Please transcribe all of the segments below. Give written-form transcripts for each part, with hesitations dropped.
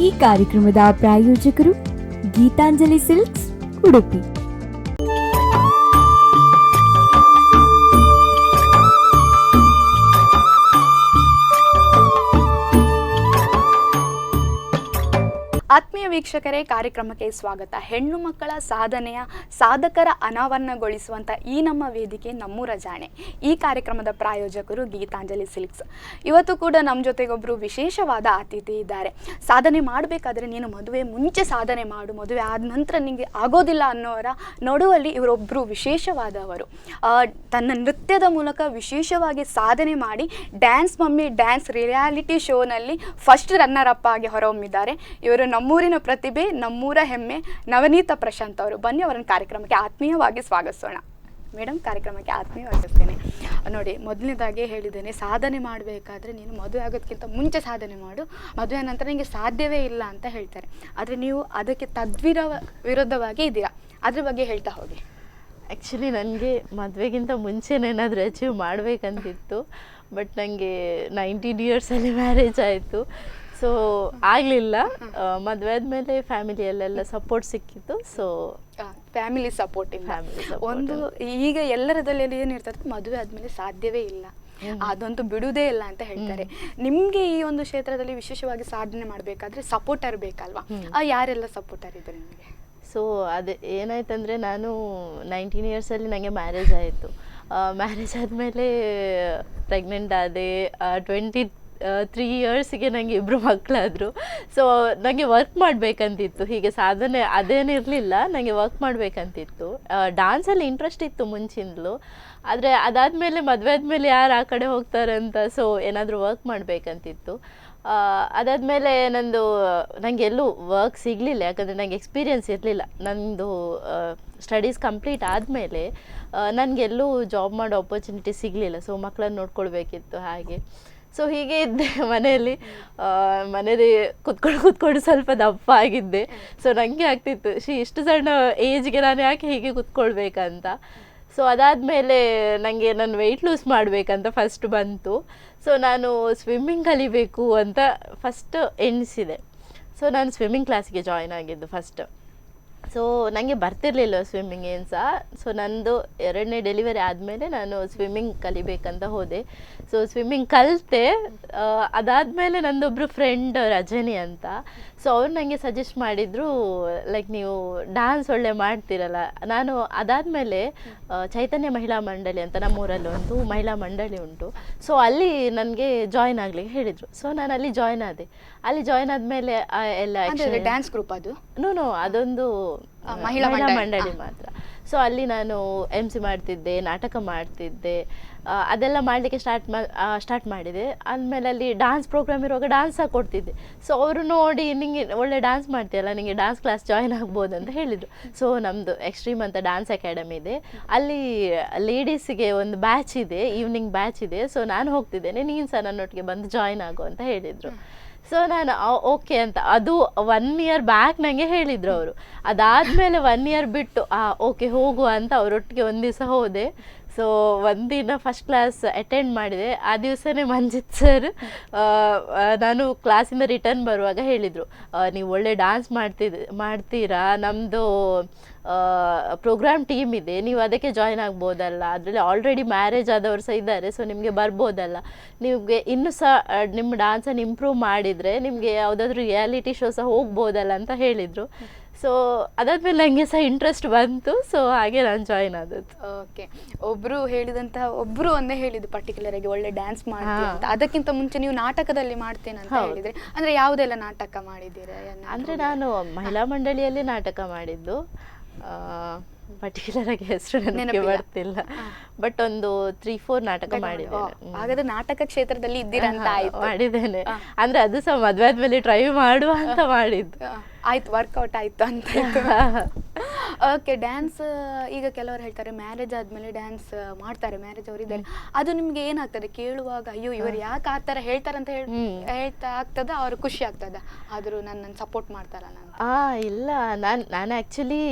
ಈ ಕಾರ್ಯಕ್ರಮದ ಪ್ರಾಯೋಜಕರು ಗೀತಾಂಜಲಿ ಸಿಲ್ಕ್ಸ್ ಉಡುಪಿ. ಆತ್ಮೀಯ ವೀಕ್ಷಕರೇ, ಕಾರ್ಯಕ್ರಮಕ್ಕೆ ಸ್ವಾಗತ. ಹೆಣ್ಣು ಮಕ್ಕಳ ಸಾಧಕರ ಅನಾವರಣಗೊಳಿಸುವಂಥ ಈ ನಮ್ಮ ವೇದಿಕೆ ನಮ್ಮೂರ ಜಾಣೆ. ಈ ಕಾರ್ಯಕ್ರಮದ ಪ್ರಾಯೋಜಕರು ಗೀತಾಂಜಲಿ ಸಿಲ್ಕ್ಸ್. ಇವತ್ತು ಕೂಡ ನಮ್ಮ ಜೊತೆಗೊಬ್ಬರು ವಿಶೇಷವಾದ ಅತಿಥಿ ಇದ್ದಾರೆ. ಸಾಧನೆ ಮಾಡಬೇಕಾದ್ರೆ ನೀನು ಮದುವೆ ಮುಂಚೆ ಸಾಧನೆ ಮಾಡು, ಮದುವೆ ಆದ ನಂತರ ನಿಮಗೆ ಆಗೋದಿಲ್ಲ ಅನ್ನೋರ ನಡುವಲ್ಲಿ ಇವರೊಬ್ಬರು ವಿಶೇಷವಾದವರು. ತನ್ನ ನೃತ್ಯದ ಮೂಲಕ ವಿಶೇಷವಾಗಿ ಸಾಧನೆ ಮಾಡಿ ಡ್ಯಾನ್ಸ್ ಮಮ್ಮಿ ಡ್ಯಾನ್ಸ್ ರಿಯಾಲಿಟಿ ಶೋನಲ್ಲಿ ಫಸ್ಟ್ ರನ್ನರ್ ಅಪ್ ಆಗಿ ಹೊರಹೊಮ್ಮಿದ್ದಾರೆ. ಇವರು ನಮ್ಮೂರಿನ ಪ್ರತಿಭೆ, ನಮ್ಮೂರ ಹೆಮ್ಮೆ ನವನೀತ ಪ್ರಶಾಂತ್ ಅವರು. ಬನ್ನಿ ಅವರನ್ನು ಕಾರ್ಯಕ್ರಮಕ್ಕೆ ಆತ್ಮೀಯವಾಗಿ ಸ್ವಾಗತಿಸೋಣ. ಮೇಡಮ್, ಕಾರ್ಯಕ್ರಮಕ್ಕೆ ಆತ್ಮೀಯವಾಗಿಸ್ತೇನೆ. ನೋಡಿ, ಮೊದಲನೇದಾಗಿ ಹೇಳಿದ್ದೇನೆ, ಸಾಧನೆ ಮಾಡಬೇಕಾದ್ರೆ ನೀನು ಮದುವೆ ಆಗೋದಕ್ಕಿಂತ ಮುಂಚೆ ಸಾಧನೆ ಮಾಡು, ಮದುವೆ ನಂತರ ನಿಮಗೆ ಸಾಧ್ಯವೇ ಇಲ್ಲ ಅಂತ ಹೇಳ್ತಾರೆ. ಆದರೆ ನೀವು ಅದಕ್ಕೆ ವಿರುದ್ಧವಾಗಿ ಇದ್ದೀರಾ. ಅದ್ರ ಬಗ್ಗೆ ಹೇಳ್ತಾ ಹೋಗಿ. ಆ್ಯಕ್ಚುಲಿ ನನಗೆ ಮದುವೆಗಿಂತ ಮುಂಚೆನೇನಾದರೂ ಅಚೀವ್ ಮಾಡಬೇಕಂತಿತ್ತು. ಬಟ್ ನನಗೆ 19 ಇಯರ್ಸಲ್ಲಿ ಮ್ಯಾರೇಜ್ ಆಯಿತು. ಸೊ ಆಗಲಿಲ್ಲ. ಮದುವೆ ಆದಮೇಲೆ ಫ್ಯಾಮಿಲಿಯಲ್ಲೆಲ್ಲ ಸಪೋರ್ಟ್ ಸಿಕ್ಕಿತ್ತು. ಸೊ ಫ್ಯಾಮಿಲಿ ಸಪೋರ್ಟ್ ಇಲ್ಲ. ಒಂದು ಈಗ ಎಲ್ಲರದಲ್ಲಿ ಏನಿರ್ತದೆ, ಮದುವೆ ಆದಮೇಲೆ ಸಾಧ್ಯವೇ ಇಲ್ಲ, ಅದಂತೂ ಬಿಡುವುದೇ ಇಲ್ಲ ಅಂತ ಹೇಳ್ತಾರೆ. ನಿಮಗೆ ಈ ಒಂದು ಕ್ಷೇತ್ರದಲ್ಲಿ ವಿಶೇಷವಾಗಿ ಸಾಧನೆ ಮಾಡಬೇಕಾದ್ರೆ ಸಪೋರ್ಟರ್ ಬೇಕಲ್ವಾ? ಯಾರೆಲ್ಲ ಸಪೋರ್ಟರ್ ಇದ್ದಾರೆ ನಿಮಗೆ? ಸೊ ಅದು ಏನಾಯ್ತಂದರೆ, ನಾನು 19 ಇಯರ್ಸಲ್ಲಿ ನನಗೆ ಮ್ಯಾರೇಜ್ ಆಯಿತು. ಮ್ಯಾರೇಜ್ ಆದಮೇಲೆ ಪ್ರೆಗ್ನೆಂಟ್ ಆದೆ. 23 ಇಯರ್ಸಿಗೆ ನನಗೆ 2 ಮಕ್ಕಳಾದರು. ಸೊ ನನಗೆ ವರ್ಕ್ ಮಾಡಬೇಕಂತಿತ್ತು. ಹೀಗೆ ಸಾಧನೆ ಅದೇನಿರಲಿಲ್ಲ, ನನಗೆ ವರ್ಕ್ ಮಾಡಬೇಕಂತಿತ್ತು. ಡ್ಯಾನ್ಸಲ್ಲಿ ಇಂಟ್ರೆಸ್ಟ್ ಇತ್ತು ಮುಂಚಿಂದಲೂ. ಆದರೆ ಅದಾದಮೇಲೆ ಮದುವೆ ಆದಮೇಲೆ ಯಾರು ಆ ಕಡೆ ಹೋಗ್ತಾರೆ ಅಂತ, ಸೊ ಏನಾದರೂ ವರ್ಕ್ ಮಾಡಬೇಕಂತಿತ್ತು. ಅದಾದಮೇಲೆ ನನಗೆ ಎಲ್ಲೂ ವರ್ಕ್ ಸಿಗಲಿಲ್ಲ, ಯಾಕಂದರೆ ನನಗೆ ಎಕ್ಸ್ಪೀರಿಯೆನ್ಸ್ ಇರಲಿಲ್ಲ. ನಂದು ಸ್ಟಡೀಸ್ ಕಂಪ್ಲೀಟ್ ಆದಮೇಲೆ ನನಗೆಲ್ಲೂ ಜಾಬ್ ಮಾಡೋ ಆಪರ್ಚುನಿಟಿ ಸಿಗಲಿಲ್ಲ. ಸೊ ಮಕ್ಕಳನ್ನು ನೋಡ್ಕೊಳ್ಬೇಕಿತ್ತು. ಹಾಗೆ ಸೊ ಹೀಗೆ ಇದ್ದೆ ಮನೆಯಲ್ಲಿ. ಕೂತ್ಕೊಂಡು ಸ್ವಲ್ಪ ದಪ್ಪ ಆಗಿದ್ದೆ. ಸೊ ನನಗೆ ಆಗ್ತಿತ್ತು, ಇಷ್ಟು ಸಣ್ಣ ಏಜ್ಗೆ ನಾನು ಯಾಕೆ ಹೀಗೆ ಕೂತ್ಕೊಳ್ಬೇಕಂತ. ಸೊ ಅದಾದಮೇಲೆ ನನಗೆ ನಾನು ವೆಯ್ಟ್ ಲೂಸ್ ಮಾಡಬೇಕಂತ ಫಸ್ಟ್ ಬಂತು. ಸೊ ನಾನು ಸ್ವಿಮ್ಮಿಂಗ್ ಕಲಿಬೇಕು ಅಂತ ಫಸ್ಟ್ ಎಣಿಸಿದೆ. ಸೊ ನಾನು ಸ್ವಿಮ್ಮಿಂಗ್ ಕ್ಲಾಸಿಗೆ ಜಾಯ್ನ್ ಆಗಿದ್ದು ಫಸ್ಟ್. ಸೊ ನನಗೆ ಬರ್ತಿರ್ಲಿಲ್ಲ ಸ್ವಿಮ್ಮಿಂಗ್ ಏನು ಸಹ. ಸೊ ನಂದು 2ನೇ ಡೆಲಿವರಿ ಆದಮೇಲೆ ನಾನು ಸ್ವಿಮ್ಮಿಂಗ್ ಕಲಿಬೇಕಂತ ಹೋದೆ. ಸೊ ಸ್ವಿಮ್ಮಿಂಗ್ ಕಲಿತೆ. ಅದಾದಮೇಲೆ ನಂದೊಬ್ಬರು ಫ್ರೆಂಡ್ ರಜನಿ ಅಂತ, ಸೊ ಅವ್ರು ನನಗೆ ಸಜೆಸ್ಟ್ ಮಾಡಿದರು, ಲೈಕ್ ನೀವು ಡ್ಯಾನ್ಸ್ ಒಳ್ಳೆ ಮಾಡ್ತೀರಲ್ಲ. ನಾನು ಅದಾದಮೇಲೆ ಚೈತನ್ಯ ಮಹಿಳಾ ಮಂಡಳಿ ಅಂತ ನಮ್ಮೂರಲ್ಲಿ ಒಂದು ಮಹಿಳಾ ಮಂಡಳಿ ಉಂಟು. ಸೊ ಅಲ್ಲಿ ನನಗೆ ಜಾಯ್ನ್ ಆಗಲಿಕ್ಕೆ ಹೇಳಿದರು. ಸೊ ನಾನು ಅಲ್ಲಿ ಜಾಯ್ನ್ ಆದೆ. ಅಲ್ಲಿ ಜಾಯ್ನ್ ಆದಮೇಲೆ ಎಲ್ಲ ಡ್ಯಾನ್ಸ್ ಗ್ರೂಪ್ ಅದು ನೋ ಅದೊಂದು ಮಹಿಳಾ ಮಂಡಳಿ ಮಾತ್ರ. ಸೊ ಅಲ್ಲಿ ನಾನು MC ಮಾಡ್ತಿದ್ದೆ, ನಾಟಕ ಮಾಡ್ತಿದ್ದೆ, ಅದೆಲ್ಲ ಮಾಡಲಿಕ್ಕೆ ಸ್ಟಾರ್ಟ್ ಮಾಡಿದೆ. ಆದಮೇಲೆ ಅಲ್ಲಿ ಡ್ಯಾನ್ಸ್ ಪ್ರೋಗ್ರಾಮ್ ಇರುವಾಗ ಡ್ಯಾನ್ಸ್ ಸಹ ಕೊಡ್ತಿದ್ದೆ. ಸೊ ಅವರು ನೋಡಿ, ನಿಂಗೆ ಒಳ್ಳೆ ಡ್ಯಾನ್ಸ್ ಮಾಡ್ತೀಯಲ್ಲ, ನಿಮಗೆ ಡ್ಯಾನ್ಸ್ ಕ್ಲಾಸ್ ಜಾಯ್ನ್ ಆಗ್ಬೋದು ಅಂತ ಹೇಳಿದರು. ಸೊ ನಮ್ಮದು ಎಕ್ಸ್ಟ್ರೀಮ್ ಅಂತ ಡ್ಯಾನ್ಸ್ ಅಕಾಡೆಮಿ ಇದೆ, ಅಲ್ಲಿ ಲೇಡೀಸಿಗೆ ಒಂದು ಬ್ಯಾಚ್ ಇದೆ, ಈವ್ನಿಂಗ್ ಬ್ಯಾಚ್ ಇದೆ. ಸೊ ನಾನು ಹೋಗ್ತಿದ್ದೇನೆ, ನೀನು ಸಹ ನನ್ನೊಟ್ಟಿಗೆ ಬಂದು ಜಾಯ್ನ್ ಆಗು ಅಂತ ಹೇಳಿದರು. ಸೊ ನಾನು ಓಕೆ ಅಂತ, ಅದು 1 ಇಯರ್ ಬ್ಯಾಕ್ ನನಗೆ ಹೇಳಿದರು ಅವರು. ಅದಾದಮೇಲೆ 1 ಇಯರ್ ಬಿಟ್ಟು ಓಕೆ ಹೋಗುವ ಅಂತ ಅವರೊಟ್ಟಿಗೆ ಒಂದು ದಿವಸ ಹೋದೆ. ಸೊ ಒಂದಿನ ಫಸ್ಟ್ ಕ್ಲಾಸ್ ಅಟೆಂಡ್ ಮಾಡಿದೆ. ಆ ದಿವಸನೇ ಮಂಜಿತ್ ಸರ್ ನಾನು ಕ್ಲಾಸಿಂದ ರಿಟರ್ನ್ ಬರುವಾಗ ಹೇಳಿದರು, ನೀವು ಒಳ್ಳೆ ಡ್ಯಾನ್ಸ್ ಮಾಡ್ತೀರಾ, ನಮ್ಮದು ಪ್ರೋಗ್ರಾಮ್ ಟೀಮ್ ಇದೆ, ನೀವು ಅದಕ್ಕೆ ಜಾಯ್ನ್ ಆಗ್ಬೋದಲ್ಲ, ಅದರಲ್ಲಿ ಆಲ್ರೆಡಿ ಮ್ಯಾರೇಜ್ ಆದವರು ಸಹ ಇದ್ದಾರೆ, ಸೊ ನಿಮಗೆ ಬರ್ಬೋದಲ್ಲ, ನಿಮಗೆ ಇನ್ನೂ ಸಹ ನಿಮ್ಮ ಡ್ಯಾನ್ಸನ್ನು ಇಂಪ್ರೂವ್ ಮಾಡಿದರೆ ನಿಮಗೆ ಯಾವುದಾದ್ರೂ ರಿಯಾಲಿಟಿ ಶೋ ಸಹ ಹೋಗ್ಬೋದಲ್ಲ ಅಂತ ಹೇಳಿದರು. ಸೊ ಅದಾದ್ಮೇಲೆ ನನಗೆ ಸಹ ಇಂಟ್ರೆಸ್ಟ್ ಬಂತು. ಸೊ ಹಾಗೆ ನಾನು ಜಾಯ್ನ್ ಆದದ್ದು. ಓಕೆ, ಒಬ್ರು ಒಂದೇ ಹೇಳಿದ್ದು ಪರ್ಟಿಕ್ಯುಲರ್ ಆಗಿ ಒಳ್ಳೆ ಡ್ಯಾನ್ಸ್ ಮಾಡ್ತೀನಿ ಅಂತ. ಅದಕ್ಕಿಂತ ಮುಂಚೆ ನೀವು ನಾಟಕದಲ್ಲಿ ಮಾಡ್ತೇನೆ ಅಂತ ಹೇಳಿದ್ರೆ, ಅಂದ್ರೆ ಯಾವುದೆಲ್ಲ ನಾಟಕ ಮಾಡಿದ್ದೀರಾ? ಅಂದ್ರೆ ನಾನು ಮಹಿಳಾ ಮಂಡಳಿಯಲ್ಲಿ ನಾಟಕ ಮಾಡಿದ್ದು. ಪರ್ಟಿಕ್ಯುಲರ್ ಆಗಿ ಹೆಸರು ನನಗೆ ಬರ್ತಿಲ್ಲ, ಬಟ್ ಒಂದು 3-4 ನಾಟಕ ಮಾಡಿದ್ದೇನೆ. ಹಾಗಾದ್ರೆ ನಾಟಕ ಕ್ಷೇತ್ರದಲ್ಲಿ ಇದ್ದೀರಾ ಅಂತ ಆಯ್ತು. ಮಾಡಿದ್ದೇನೆ, ಅಂದ್ರೆ ಅದು ಸಹ ಮದುವೆ ಆದ್ಮೇಲೆ ಟ್ರೈ ಮಾಡುವ ಅಂತ ಮಾಡಿದ್ದು. ಆಯ್ತು, ವರ್ಕೌಟ್ ಆಯ್ತು ಅಂತ. ಓಕೆ, ಡ್ಯಾನ್ಸ್ ಈಗ ಕೆಲವರು ಹೇಳ್ತಾರೆ ಮ್ಯಾರೇಜ್ ಆದ್ಮೇಲೆ ಡ್ಯಾನ್ಸ್ ಮಾಡ್ತಾರೆ, ಮ್ಯಾರೇಜ್ ಅವರು ಇದ್ದಾರೆ. ಅದು ನಿಮ್ಗೆ ಏನಾಗ್ತದೆ ಕೇಳುವಾಗ, ಅಯ್ಯೋ ಇವರು ಯಾಕೆ ಆ ಥರ ಹೇಳ್ತಾರಂತ ಹೇಳ್ತಾ ಆಗ್ತದ, ಅವ್ರು ಖುಷಿ ಆಗ್ತದ, ಆದರೂ ನನ್ನನ್ನು ಸಪೋರ್ಟ್ ಮಾಡ್ತಾರಲ್ಲ ಅಂತ? ಇಲ್ಲ, ನಾನು ಆ್ಯಕ್ಚುಲಿ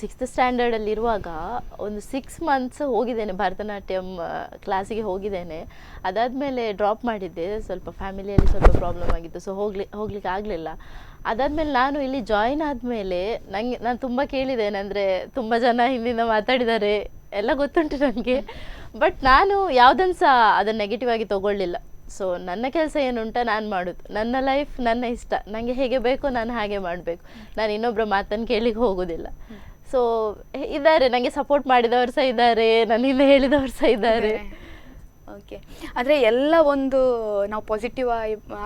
6th ಸ್ಟ್ಯಾಂಡರ್ಡಲ್ಲಿರುವಾಗ ಒಂದು 6 ಮಂತ್ಸ್ ಹೋಗಿದ್ದೇನೆ ಭರತನಾಟ್ಯಂ ಕ್ಲಾಸಿಗೆ ಹೋಗಿದ್ದೇನೆ. ಅದಾದಮೇಲೆ ಡ್ರಾಪ್ ಮಾಡಿದ್ದೆ, ಸ್ವಲ್ಪ ಫ್ಯಾಮಿಲಿಯಲ್ಲಿ ಸ್ವಲ್ಪ ಪ್ರಾಬ್ಲಮ್ ಆಗಿತ್ತು, ಸೊ ಹೋಗ್ಲಿಕ್ಕೆ ಆಗಲಿಲ್ಲ. ಅದಾದಮೇಲೆ ನಾನು ಇಲ್ಲಿ ಜಾಯಿನ್ ಆದಮೇಲೆ ನಾನು ತುಂಬ ಕೇಳಿದ್ದೇನೆ, ಅಂದರೆ ತುಂಬ ಜನ ಹಿಂದಿನ ಮಾತಾಡಿದ್ದಾರೆ ಎಲ್ಲ ಗೊತ್ತುಂಟು ನನಗೆ, ಬಟ್ ನಾನು ಯಾವುದನ್ನು ಸಹ ಅದನ್ನು ನೆಗೆಟಿವ್ ಆಗಿ ತೊಗೊಳ್ಳಿಲ್ಲ. ಸೊ ನನ್ನ ಕೆಲಸ ಏನುಂಟ ನಾನು ಮಾಡೋದು, ನನ್ನ ಲೈಫ್ ನನ್ನ ಇಷ್ಟ, ನನಗೆ ಹೇಗೆ ಬೇಕೋ ನಾನು ಹಾಗೆ ಮಾಡಬೇಕು, ನಾನು ಇನ್ನೊಬ್ಬರ ಮಾತನ್ನು ಕೇಳಿಕ್ಕೆ ಹೋಗೋದಿಲ್ಲ. ಸೊ ಇದ್ದಾರೆ, ನನಗೆ ಸಪೋರ್ಟ್ ಮಾಡಿದವರು ಸಹ ಇದ್ದಾರೆ, ನನ್ನಿಂದ ಹೇಳಿದವರು ಸಹ ಇದ್ದಾರೆ. ಓಕೆ, ಆದರೆ ಎಲ್ಲ ಒಂದು ನಾವು ಪಾಸಿಟಿವ್